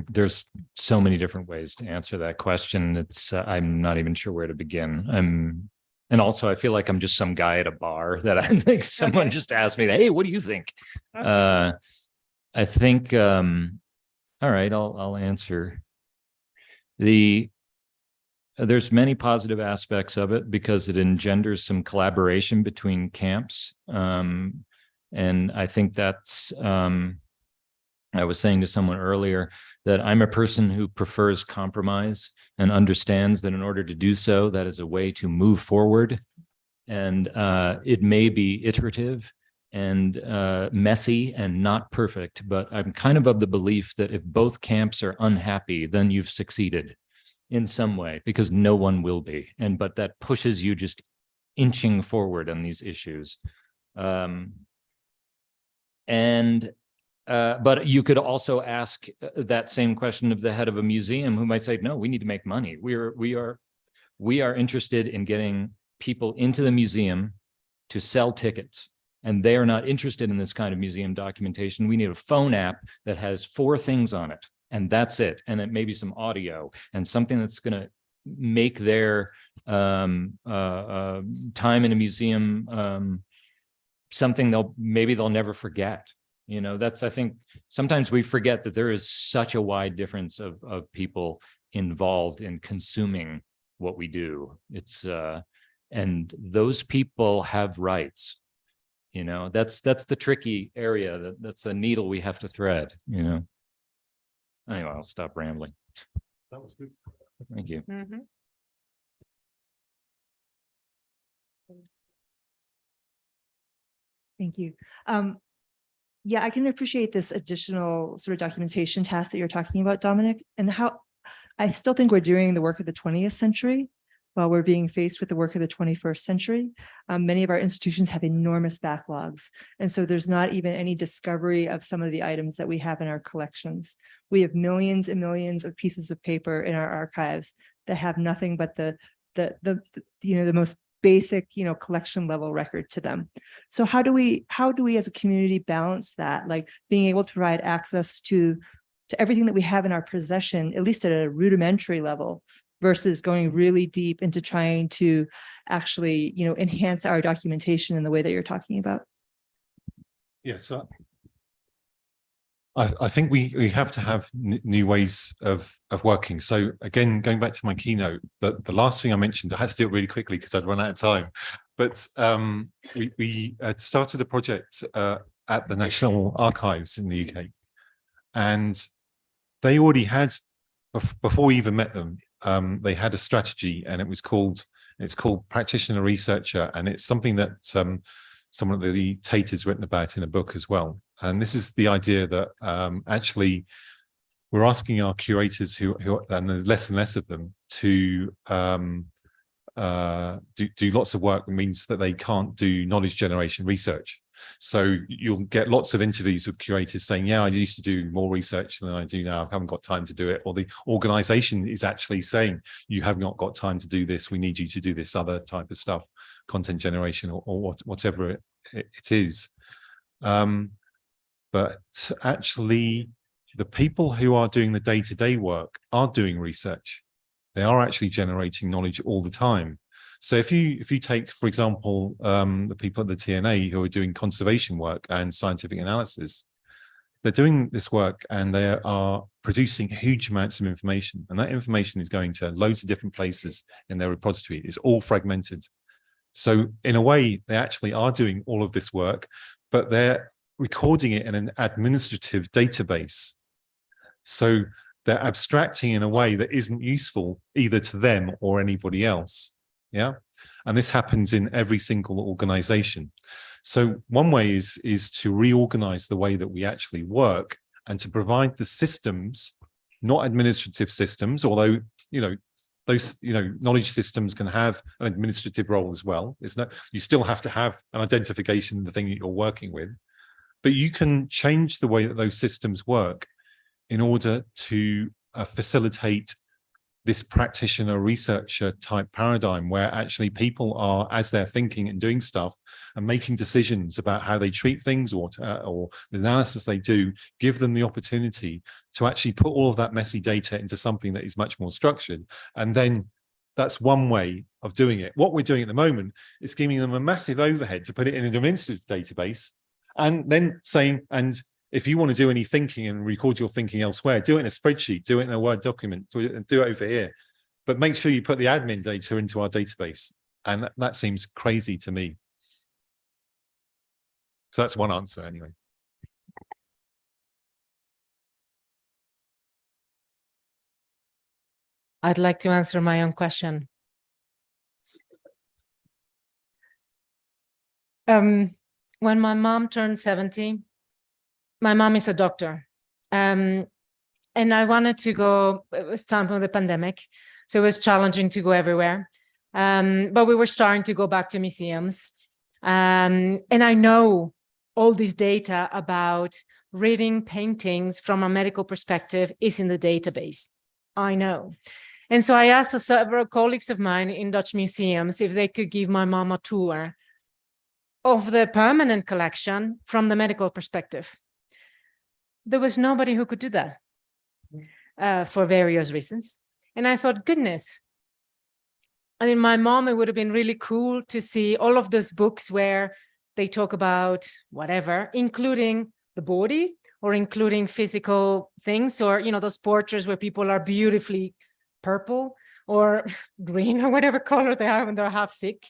there's so many different ways to answer that question. It's, I'm not even sure where to begin. And also I feel like I'm just some guy at a bar that I think someone just asked me, hey, what do you think? Okay. I think, all right, I'll answer. There's many positive aspects of it because it engenders some collaboration between camps. And I think that's, I was saying to someone earlier that I'm a person who prefers compromise and understands that in order to do so, that is a way to move forward. And it may be iterative and messy and not perfect, but I'm kind of the belief that if both camps are unhappy, then you've succeeded in some way, because no one will be. But that pushes you just inching forward on these issues. But you could also ask that same question of the head of a museum, who might say, no, we need to make money. We are interested in getting people into the museum to sell tickets, and they are not interested in this kind of museum documentation. We need a phone app that has 4 things on it, and that's it. And it may be some audio and something that's going to make their time in a museum something maybe they'll never forget. You know, I think sometimes we forget that there is such a wide difference of people involved in consuming what we do. It's and those people have rights. You know, that's the tricky area. That's a needle we have to thread, you know. Anyway, I'll stop rambling. That was good. Thank you. Mm-hmm. Thank you. Yeah, I can appreciate this additional sort of documentation task that you're talking about, Dominic, and how I still think we're doing the work of the 20th century while we're being faced with the work of the 21st century. Many of our institutions have enormous backlogs, and so there's not even any discovery of some of the items that we have in our collections. We have millions and millions of pieces of paper in our archives that have nothing but the most basic, collection level record to them. So how do we as a community balance that, like being able to provide access to everything that we have in our possession, at least at a rudimentary level, versus going really deep into trying to actually, enhance our documentation in the way that you're talking about? Yeah, so I think we have to have new ways of working. So again, going back to my keynote, the last thing I mentioned, I had to do it really quickly because I'd run out of time. But we had started a project at the National Archives in the UK, and they already had, before we even met them, they had a strategy, and it's called practitioner researcher, and it's something that someone of the Tate has written about in a book as well. And this is the idea that actually we're asking our curators who and there's less and less of them to do lots of work that means that they can't do knowledge generation research. So you'll get lots of interviews with curators saying, yeah, I used to do more research than I do now. I haven't got time to do it. Or the organization is actually saying, you have not got time to do this. We need you to do this other type of stuff, content generation or whatever it is. But actually, the people who are doing the day-to-day work are doing research. They are actually generating knowledge all the time. So if you take, for example, the people at the TNA who are doing conservation work and scientific analysis, they're doing this work and they are producing huge amounts of information. And that information is going to loads of different places in their repository. It's all fragmented. So in a way, they actually are doing all of this work, but they're recording it in an administrative database. So they're abstracting in a way that isn't useful either to them or anybody else. Yeah. And this happens in every single organization. So one way is to reorganize the way that we actually work and to provide the systems, not administrative systems, although, those, knowledge systems can have an administrative role as well. You still have to have an identification of the thing that you're working with, but you can change the way that those systems work in order to facilitate this practitioner researcher type paradigm where actually people are, as they're thinking and doing stuff and making decisions about how they treat things or the analysis they do, give them the opportunity to actually put all of that messy data into something that is much more structured. And then that's one way of doing it. What we're doing at the moment is giving them a massive overhead to put it in an administrative database and then saying, and if you want to do any thinking and record your thinking elsewhere, do it in a spreadsheet, do it in a Word document, do it over here. But make sure you put the admin data into our database. And that seems crazy to me. So that's one answer anyway. I'd like to answer my own question. When my mom turned 70, my mom is a doctor. And I wanted to go, it was time for the pandemic, so it was challenging to go everywhere. But we were starting to go back to museums. And I know all this data about reading paintings from a medical perspective is in the database. I know. And so I asked several colleagues of mine in Dutch museums if they could give my mom a tour of the permanent collection from the medical perspective. There was nobody who could do that for various reasons. And I thought, goodness, I mean, my mom, it would have been really cool to see all of those books where they talk about whatever, including the body or including physical things, or, those portraits where people are beautifully purple or green or whatever color they are when they're half sick.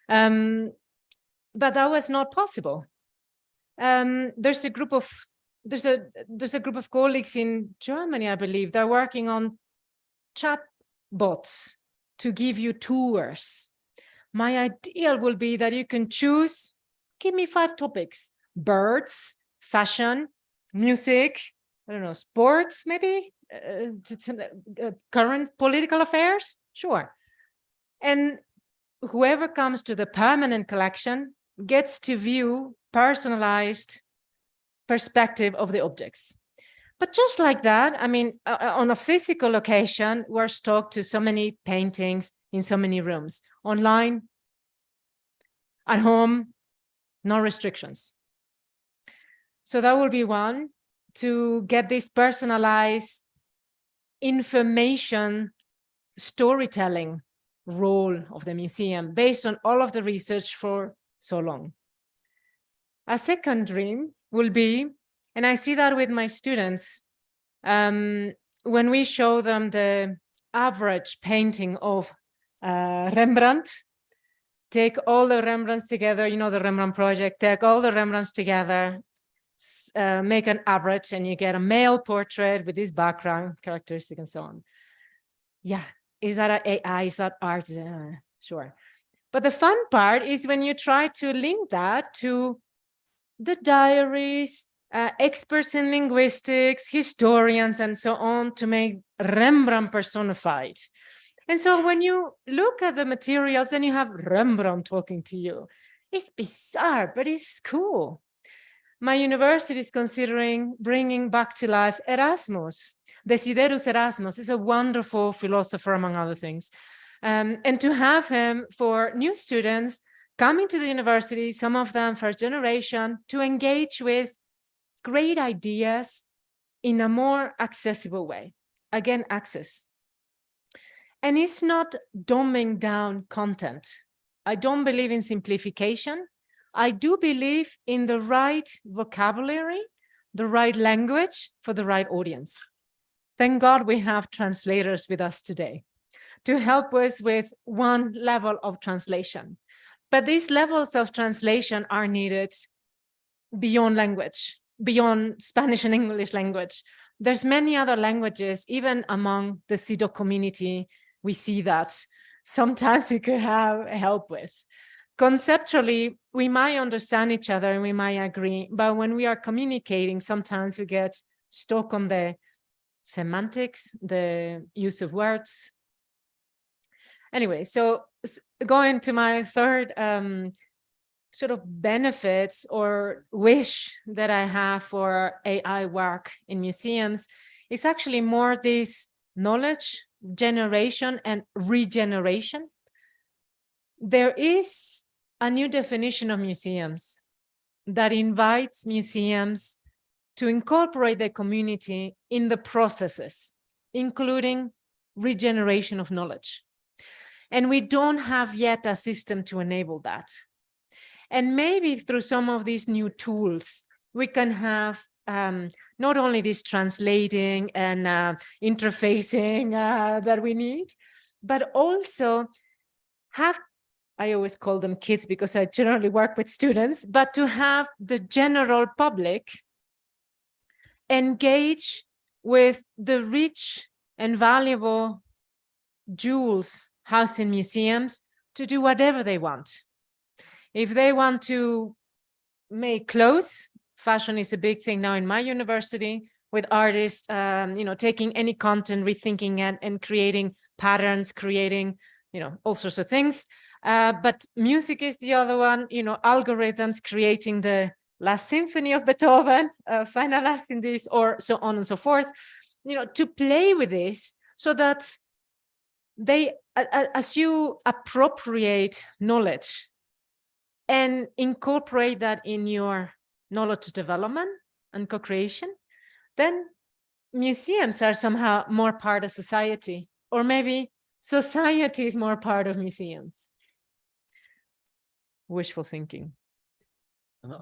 But that was not possible. There's a group of colleagues in Germany, I believe, they're working on chat bots to give you tours. My ideal will be that you can choose, give me 5 topics: birds, fashion, music, I don't know, sports, maybe, current political affairs, sure. And whoever comes to the permanent collection gets to view personalized perspective of the objects. But just like that, I mean, on a physical location, we're stuck to so many paintings in so many rooms. Online, at home, no restrictions. So that will be one, to get this personalized information storytelling role of the museum based on all of the research for so long. A second dream will be And I see that with my students. When we show them the average painting of Rembrandt, take all the Rembrandts together, you know, the Rembrandt project, take all the Rembrandts together, make an average, and you get a male portrait with this background characteristic and so on. Yeah, is that AI? Is that art? Sure. But the fun part is when you try to link that to the diaries, experts in linguistics, historians, and so on, to make Rembrandt personified. And so when you look at the materials, then you have Rembrandt talking to you. It's bizarre, but it's cool. My university is considering bringing back to life Erasmus. Desiderius Erasmus is a wonderful philosopher, among other things. And to have him for new students coming to the university, some of them first generation, to engage with great ideas in a more accessible way. Again, access. And it's not dumbing down content. I don't believe in simplification. I do believe in the right vocabulary, the right language for the right audience. Thank God we have translators with us today to help us with one level of translation. But these levels of translation are needed beyond language, beyond Spanish and English language. There's many other languages, even among the Cidoc community, we see that sometimes we could have help with. Conceptually, we might understand each other and we might agree, but when we are communicating, sometimes we get stuck on the semantics, the use of words. Anyway, so going to my third sort of benefits or wish that I have for AI work in museums is actually more this knowledge generation and regeneration. There is a new definition of museums that invites museums to incorporate the community in the processes, including regeneration of knowledge. And we don't have yet a system to enable that. And maybe through some of these new tools, we can have not only this translating and interfacing that we need, but also have, I always call them kids because I generally work with students, but to have the general public engage with the rich and valuable jewels housed in museums to do whatever they want. If they want to make clothes, fashion is a big thing now in my university with artists, taking any content, rethinking it and creating patterns, creating, all sorts of things. But music is the other one, algorithms creating the Last Symphony of Beethoven, finalizing this, or so on and so forth, to play with this so that they, as you appropriate knowledge and incorporate that in your knowledge development and co-creation, then museums are somehow more part of society, or maybe society is more part of museums. Wishful thinking. And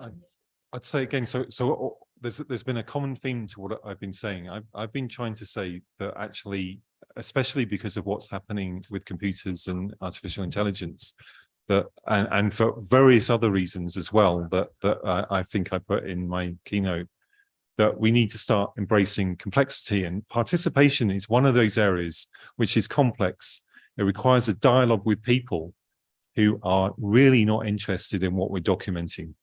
I'd say again, so there's been a common theme to what I've been saying. I've been trying to say that actually, especially because of what's happening with computers and artificial intelligence, that and for various other reasons as well, that I think I put in my keynote, that we need to start embracing complexity, and participation is one of those areas which is complex. It requires a dialogue with people who are really not interested in what we're documenting,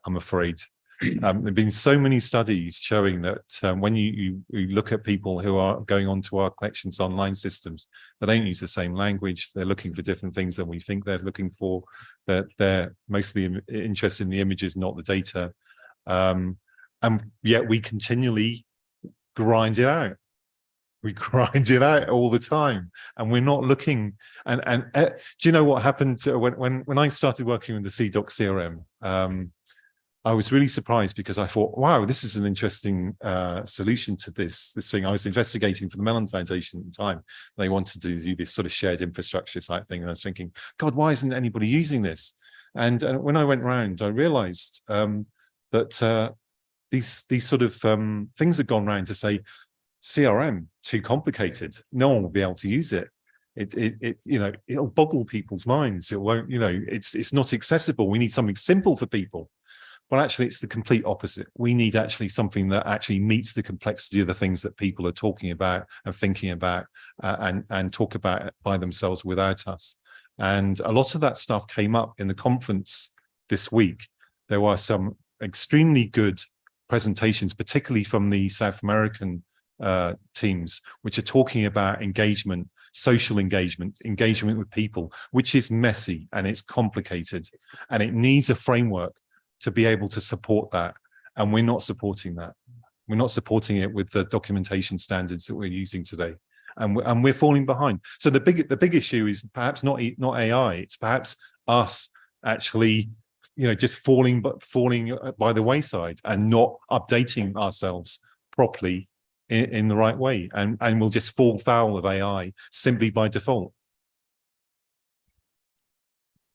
I'm afraid. There have been so many studies showing that when you look at people who are going onto our collections online systems, they don't use the same language. They're looking for different things than we think they're looking for. They're mostly interested in the images, not the data. And yet we continually grind it out. We grind it out all the time, and we're not looking. And do you know what happened when I started working with the Cidoc CRM? I was really surprised because I thought, wow, this is an interesting solution to this thing. I was investigating for the Mellon Foundation at the time. They wanted to do this sort of shared infrastructure type thing. And I was thinking, God, why isn't anybody using this? And when I went round, I realized that these sort of things have gone around to say CRM too complicated. No one will be able to use it. It you know, it'll boggle people's minds. It won't, you know, it's not accessible. We need something simple for people. Well, actually, it's the complete opposite. We need actually something that actually meets the complexity of the things that people are talking about and thinking about and talk about by themselves without us. And a lot of that stuff came up in the conference this week. There were some extremely good presentations, particularly from the South American teams, which are talking about engagement, social engagement, engagement with people, which is messy and it's complicated and it needs a framework to be able to support that. And we're not supporting that. We're not supporting it with the documentation standards that we're using today. And we're falling behind. So the big issue is perhaps not AI, it's perhaps us actually, you know, just falling by the wayside and not updating ourselves properly in the right way. And we'll just fall foul of AI simply by default.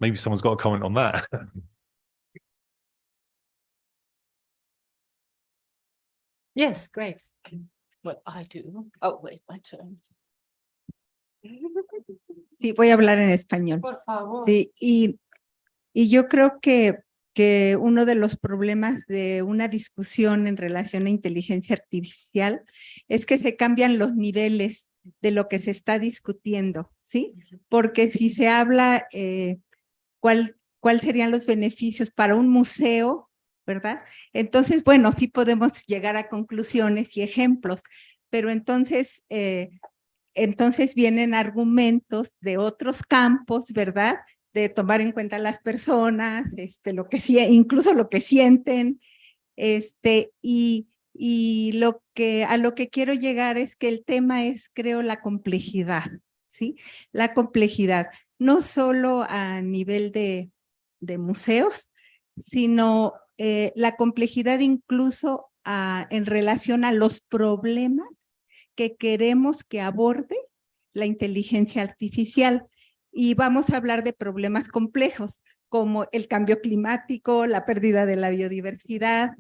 Maybe someone's got a comment on that. Yes, great. What I do. Oh, wait, my turn. Sí, voy a hablar en español. Por favor. Sí, y yo creo que uno de los problemas de una discusión en relación a inteligencia artificial es que se cambian los niveles de lo que se está discutiendo, ¿sí? Porque si se habla cuál serían los beneficios para un museo, ¿verdad? Entonces, bueno, sí podemos llegar a conclusiones y ejemplos, pero entonces vienen argumentos de otros campos, ¿verdad? De tomar en cuenta las personas, incluso lo que sienten, y a lo que quiero llegar es que el tema es, creo, la complejidad, ¿sí? La complejidad, no solo a nivel de museos, sino la complejidad incluso en relación a los problemas que queremos que aborde la inteligencia artificial. Y vamos a hablar de problemas complejos, como el cambio climático, la pérdida de la biodiversidad,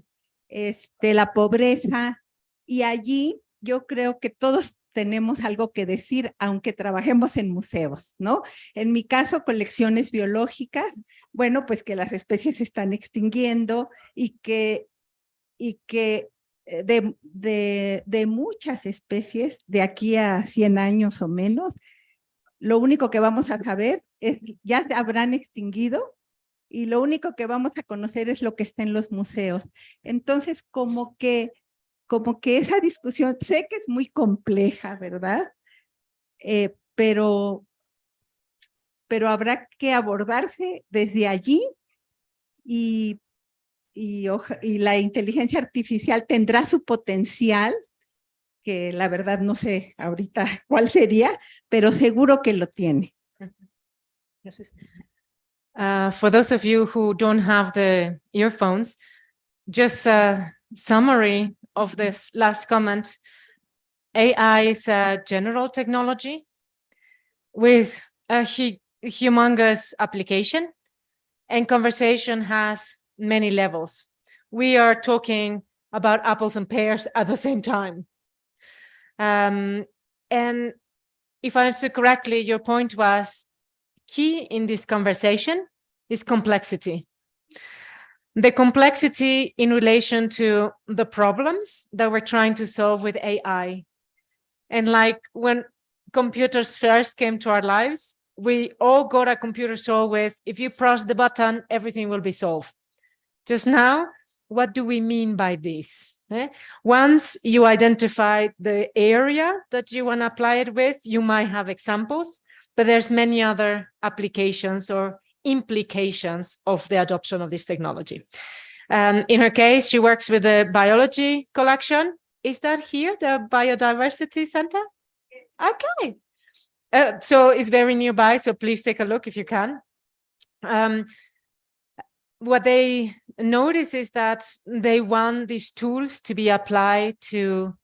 la pobreza. Y allí yo creo que todos tenemos algo que decir, aunque trabajemos en museos, ¿no? En mi caso, colecciones biológicas, bueno, pues que las especies se están extinguiendo y que de muchas especies, de aquí a 100 años o menos, lo único que vamos a saber es, ya se habrán extinguido y lo único que vamos a conocer es lo que está en los museos. Entonces, como que esa discusión, sé que es muy compleja, ¿verdad? Pero habrá que abordarse desde allí y la inteligencia artificial tendrá su potencial, que la verdad no sé ahorita cuál sería, pero seguro que lo tiene. For those of you who don't have the earphones, just a summary of this last comment. AI is a general technology with a humongous application, and conversation has many levels. We are talking about apples and pears at the same time. And if I understood correctly, your point was key in this conversation is complexity. The complexity in relation to the problems that we're trying to solve with AI. And like when computers first came to our lives, we all got a computer solved with, if you press the button, everything will be solved. Just now, what do we mean by this? Once you identify the area that you want to apply it with, you might have examples, but there's many other applications or implications of the adoption of this technology. In her case, she works with the biology collection. Is that here, the Biodiversity Center? Okay. So it's very nearby, so please take a look if you can. What they notice is that they want these tools to be applied to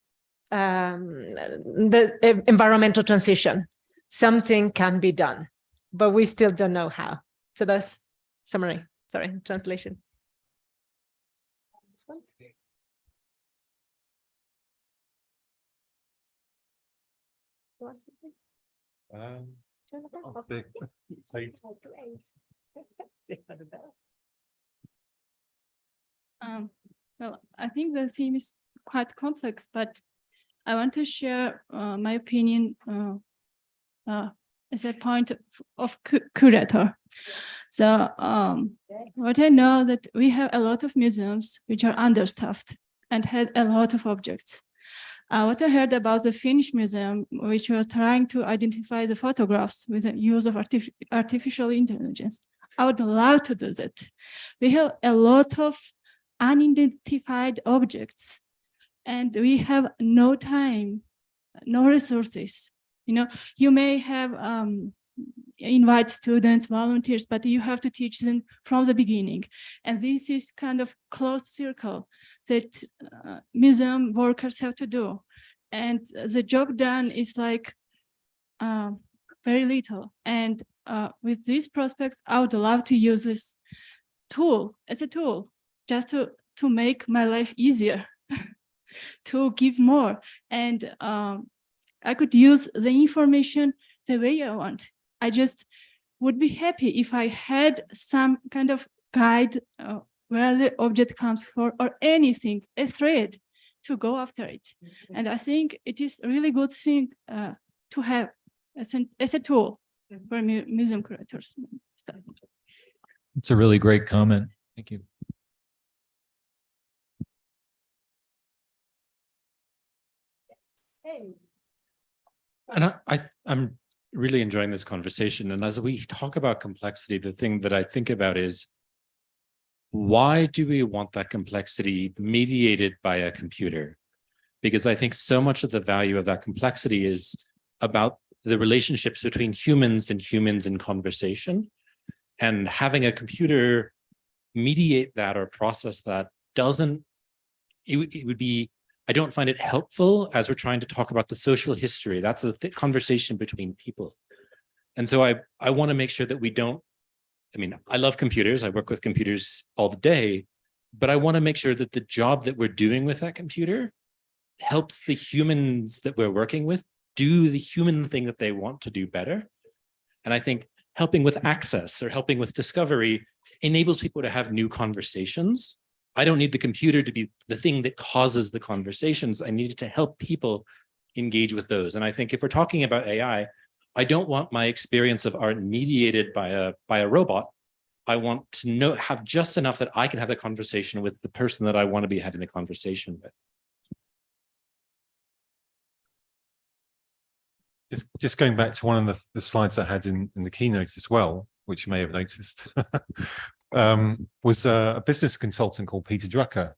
the environmental transition. Something can be done, but we still don't know how. So that's summary, translation. Well, I think the theme is quite complex, but I want to share my opinion as a point of curator. So what I know that we have a lot of museums which are understaffed and had a lot of objects. What I heard about the Finnish museum, which were trying to identify the photographs with the use of artificial intelligence, I would love to do that. We have a lot of unidentified objects, and we have no time, no resources. You know, you may have invite students, volunteers, but you have to teach them from the beginning. And this is kind of closed circle that museum workers have to do. And the job done is like very little. And with these prospects, I would love to use this tool as a tool, just to make my life easier, to give more. And I could use the information the way I want. I just would be happy if I had some kind of guide where the object comes from, or anything, a thread to go after it. And I think it is a really good thing to have as a tool for museum curators. It's a really great comment. Thank you. And I'm really enjoying this conversation. And as we talk about complexity, the thing that I think about is, why do we want that complexity mediated by a computer? Because I think so much of the value of that complexity is about the relationships between humans in conversation, and having a computer mediate that or process that it would be, I don't find it helpful as we're trying to talk about the social history. That's a conversation between people. And so I want to make sure that we don't, I mean, I love computers. I work with computers all the day, but I want to make sure that the job that we're doing with that computer helps the humans that we're working with do the human thing that they want to do better. And I think helping with access or helping with discovery enables people to have new conversations. I don't need the computer to be the thing that causes the conversations. I need it to help people engage with those. And I think if we're talking about AI, I don't want my experience of art mediated by a robot. I want to have just enough that I can have the conversation with the person that I want to be having the conversation with. Just going back to one of the slides I had in the keynote as well, which you may have noticed, was a business consultant called Peter Drucker,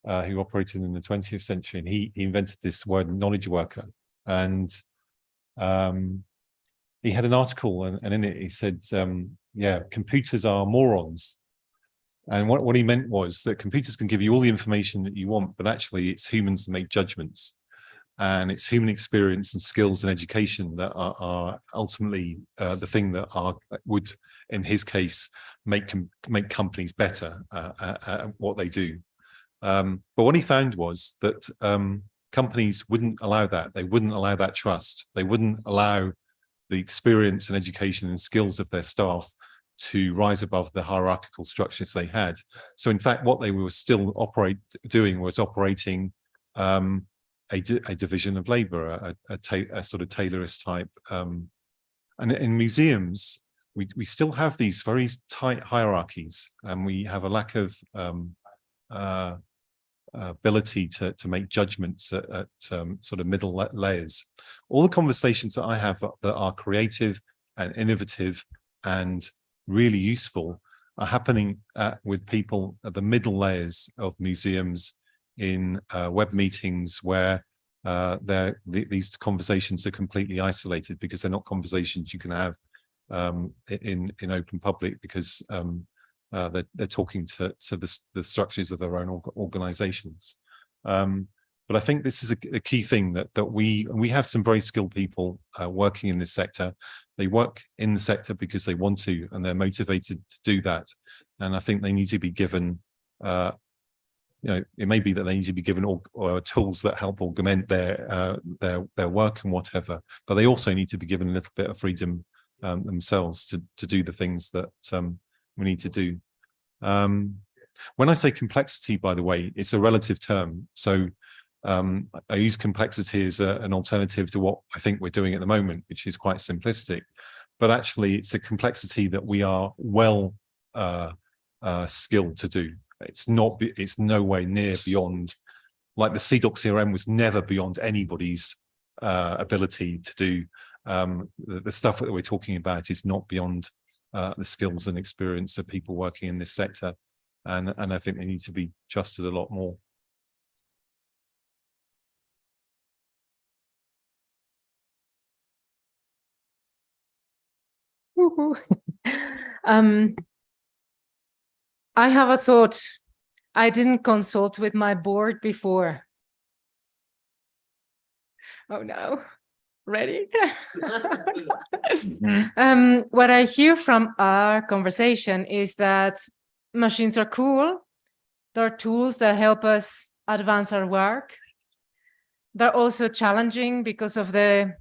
who operated in the 20th century. And he invented this word knowledge worker. And he had an article, and in it he said, yeah, computers are morons. And what he meant was that computers can give you all the information that you want, but actually it's humans that make judgments. And it's human experience and skills and education that are ultimately the thing that would, in his case, make companies better at what they do. But what he found was that companies wouldn't allow that. They wouldn't allow that trust. They wouldn't allow the experience and education and skills of their staff to rise above the hierarchical structures they had. So in fact, what they were still doing was operating a division of labor, a sort of Taylorist type. And in museums, we still have these very tight hierarchies, and we have a lack of ability to make judgments at sort of middle layers. All the conversations that I have that are creative and innovative and really useful are happening with people at the middle layers of museums, in web meetings where these conversations are completely isolated, because they're not conversations you can have in open public, because they're talking to the structures of their own organizations. But I think this is a key thing that we have some very skilled people working in this sector. They work in the sector because they want to, and they're motivated to do that. And I think they need to be given it may be that they need to be given or tools that help augment their work and whatever, but they also need to be given a little bit of freedom themselves to do the things that we need to do. When I say complexity, by the way, it's a relative term. So I use complexity as an alternative to what I think we're doing at the moment, which is quite simplistic. But actually, it's a complexity that we are well skilled to do. It's no way near beyond, like the Cidoc CRM was never beyond anybody's ability to do. The stuff that we're talking about is not beyond the skills and experience of people working in this sector. And I think they need to be trusted a lot more. I have a thought. I didn't consult with my board before. Oh no. Ready? What I hear from our conversation is that machines are cool. They're tools that help us advance our work. They're also challenging because of the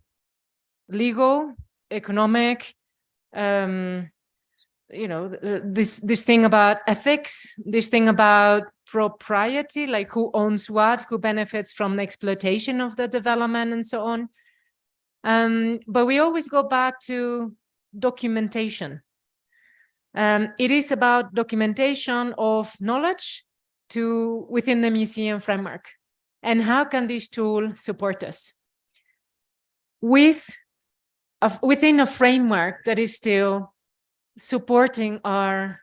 legal, economic, this thing about ethics, this thing about propriety, like who owns what, who benefits from the exploitation of the development and so on. But we always go back to documentation. It is about documentation of knowledge within the museum framework. And how can this tool support us? Within a framework that is still supporting our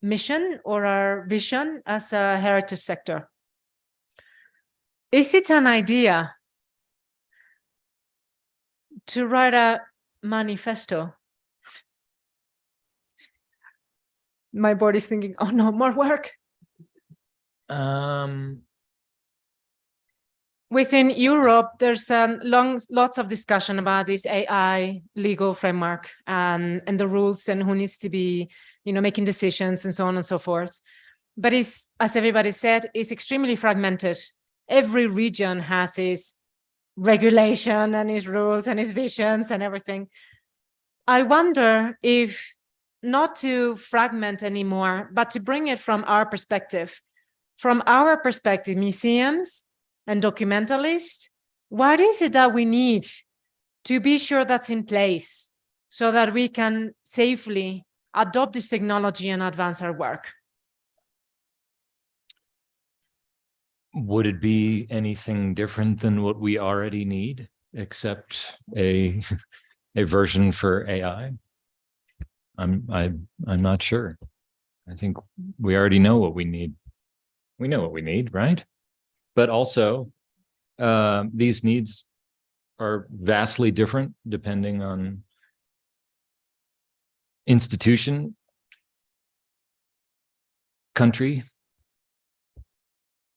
mission or our vision as a heritage sector. Is it an idea to write a manifesto? My body's thinking, oh no, more work. Within Europe, there's lots of discussion about this AI legal framework and the rules and who needs to be, making decisions and so on and so forth. But as everybody said, it's extremely fragmented. Every region has its regulation and its rules and its visions and everything. I wonder if not to fragment anymore, but to bring it from our perspective. From our perspective, museums and documentalists, what is it that we need to be sure that's in place so that we can safely adopt this technology and advance our work? Would it be anything different than what we already need, except a version for AI? I'm not sure. I think we already know what we need. We know what we need, right? But also, these needs are vastly different depending on institution, country,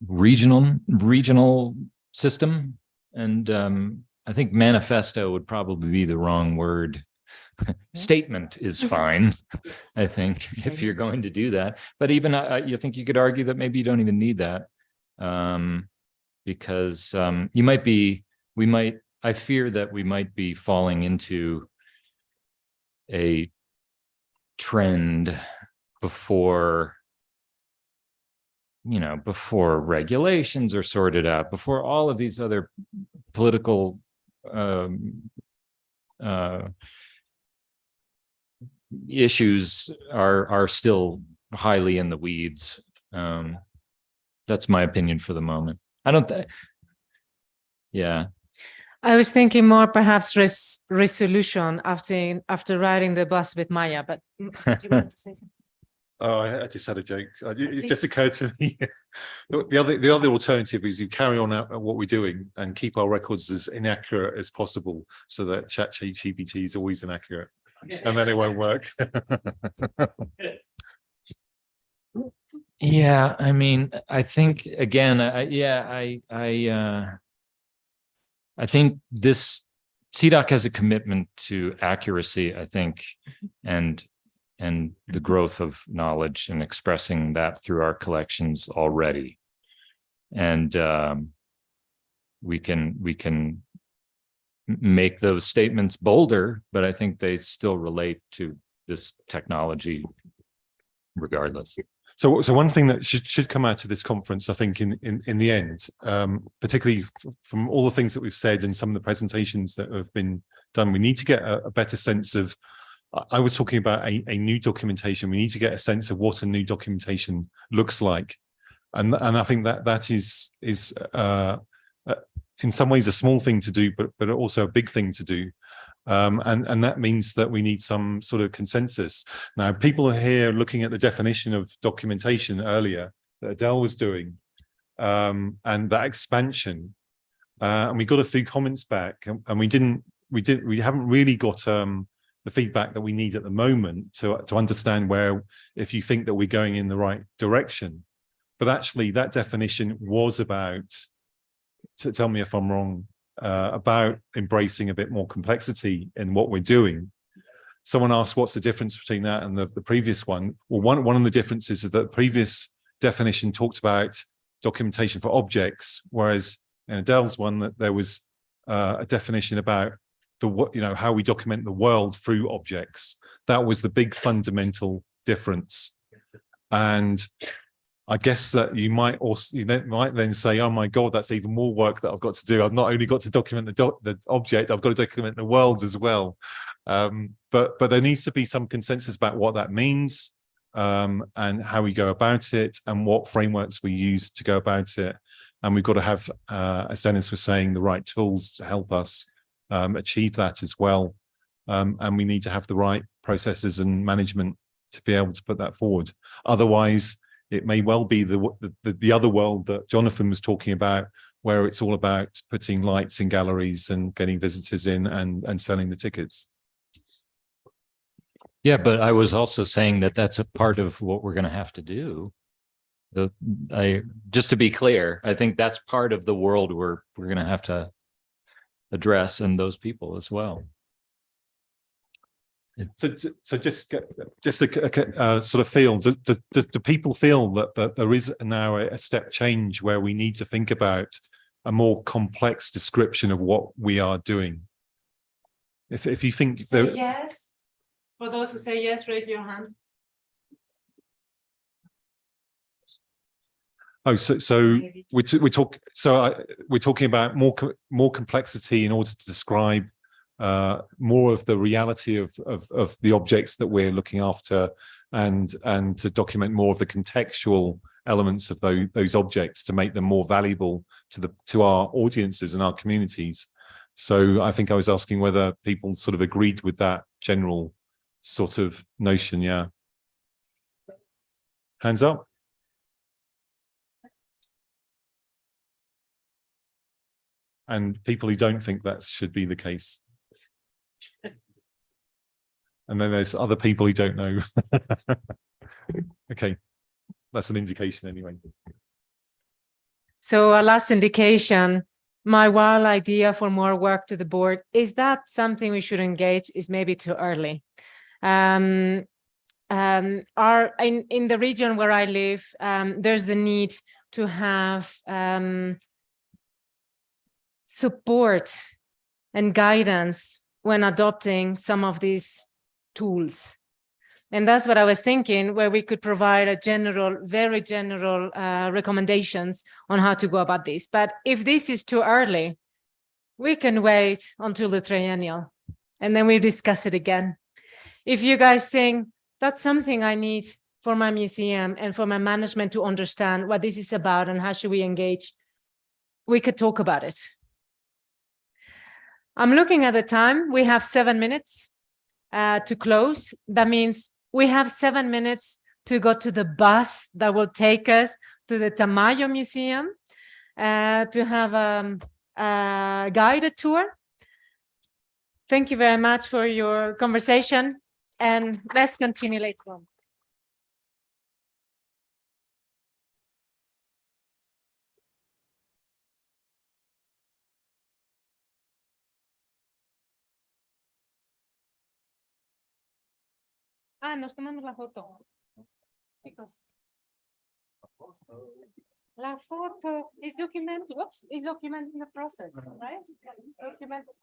regional system. And I think manifesto would probably be the wrong word. Statement is fine, I think, if you're going to do that. But even you think you could argue that maybe you don't even need that. Because I fear that we might be falling into a trend before regulations are sorted out, before all of these other political issues are still highly in the weeds. That's my opinion for the moment. Yeah. I was thinking more perhaps resolution after riding the bus with Maya, but do you want to say something? Oh, I just had a joke. It just occurred to me. The other alternative is you carry on what we're doing and keep our records as inaccurate as possible, so that ChatGPT is always inaccurate, and then it won't work. Yeah, I mean, I think again, I think this Cidoc has a commitment to accuracy, I think, and the growth of knowledge and expressing that through our collections already. And we can make those statements bolder, but I think they still relate to this technology regardless. So one thing that should come out of this conference, I think, in the end, particularly from all the things that we've said and some of the presentations that have been done, we need to get a better sense of. I was talking about a new documentation. We need to get a sense of what a new documentation looks like, and I think that is in some ways a small thing to do, but also a big thing to do. And that means that we need some sort of consensus. Now, people are here looking at the definition of documentation earlier that Adele was doing, and that expansion. And we got a few comments back, and we haven't really got the feedback that we need at the moment to understand where, if you think that we're going in the right direction. But actually, that definition was about, tell me if I'm wrong, about embracing a bit more complexity in what we're doing. Someone asked, what's the difference between that and the previous one? Well, one of the differences is that the previous definition talked about documentation for objects, whereas in Adele's one, that there was a definition about how we document the world through objects. That was the big fundamental difference. And I guess that you might then say, oh my God, that's even more work that I've got to do. I've not only got to document the object, I've got to document the world as well. But there needs to be some consensus about what that means, and how we go about it, and what frameworks we use to go about it. And we've got to have, as Dennis was saying, the right tools to help us achieve that as well. And we need to have the right processes and management to be able to put that forward. Otherwise, it may well be the other world that Jonathan was talking about, where it's all about putting lights in galleries and getting visitors in and selling the tickets. Yeah, but I was also saying that that's a part of what we're going to have to do. Just to be clear, I think that's part of the world we're going to have to address, and those people as well. So just a sort of feel. Do people feel that there is now a step change where we need to think about a more complex description of what we are doing? If you think say yes. For those who say yes, raise your hand. Oh, so we're talking about more complexity in order to describe more of the reality of the objects that we're looking after, and to document more of the contextual elements of those objects to make them more valuable to our audiences and our communities. So I think I was asking whether people sort of agreed with that general sort of notion. Yeah. Hands up. And people who don't think that should be the case. And then there's other people who don't know. Okay, that's an indication anyway. So a last indication, my wild idea for more work to the board, is that something we should engage is maybe too early. In the region where I live, there's the need to have support and guidance when adopting some of these tools. And that's what I was thinking, where we could provide a very general recommendations on how to go about this. But if this is too early, we can wait until the triennial and then we discuss it again. If you guys think that's something I need for my museum and for my management to understand what this is about and how should we engage, we could talk about it. I'm looking at the time. We have 7 minutes to close. That means we have 7 minutes to go to the bus that will take us to the Tamayo Museum to have a guided tour. Thank you very much for your conversation, and let's continue later on. Nos tomamos la foto. Chicos. La foto is documenting, whoops, is documenting the process, right? It's documented.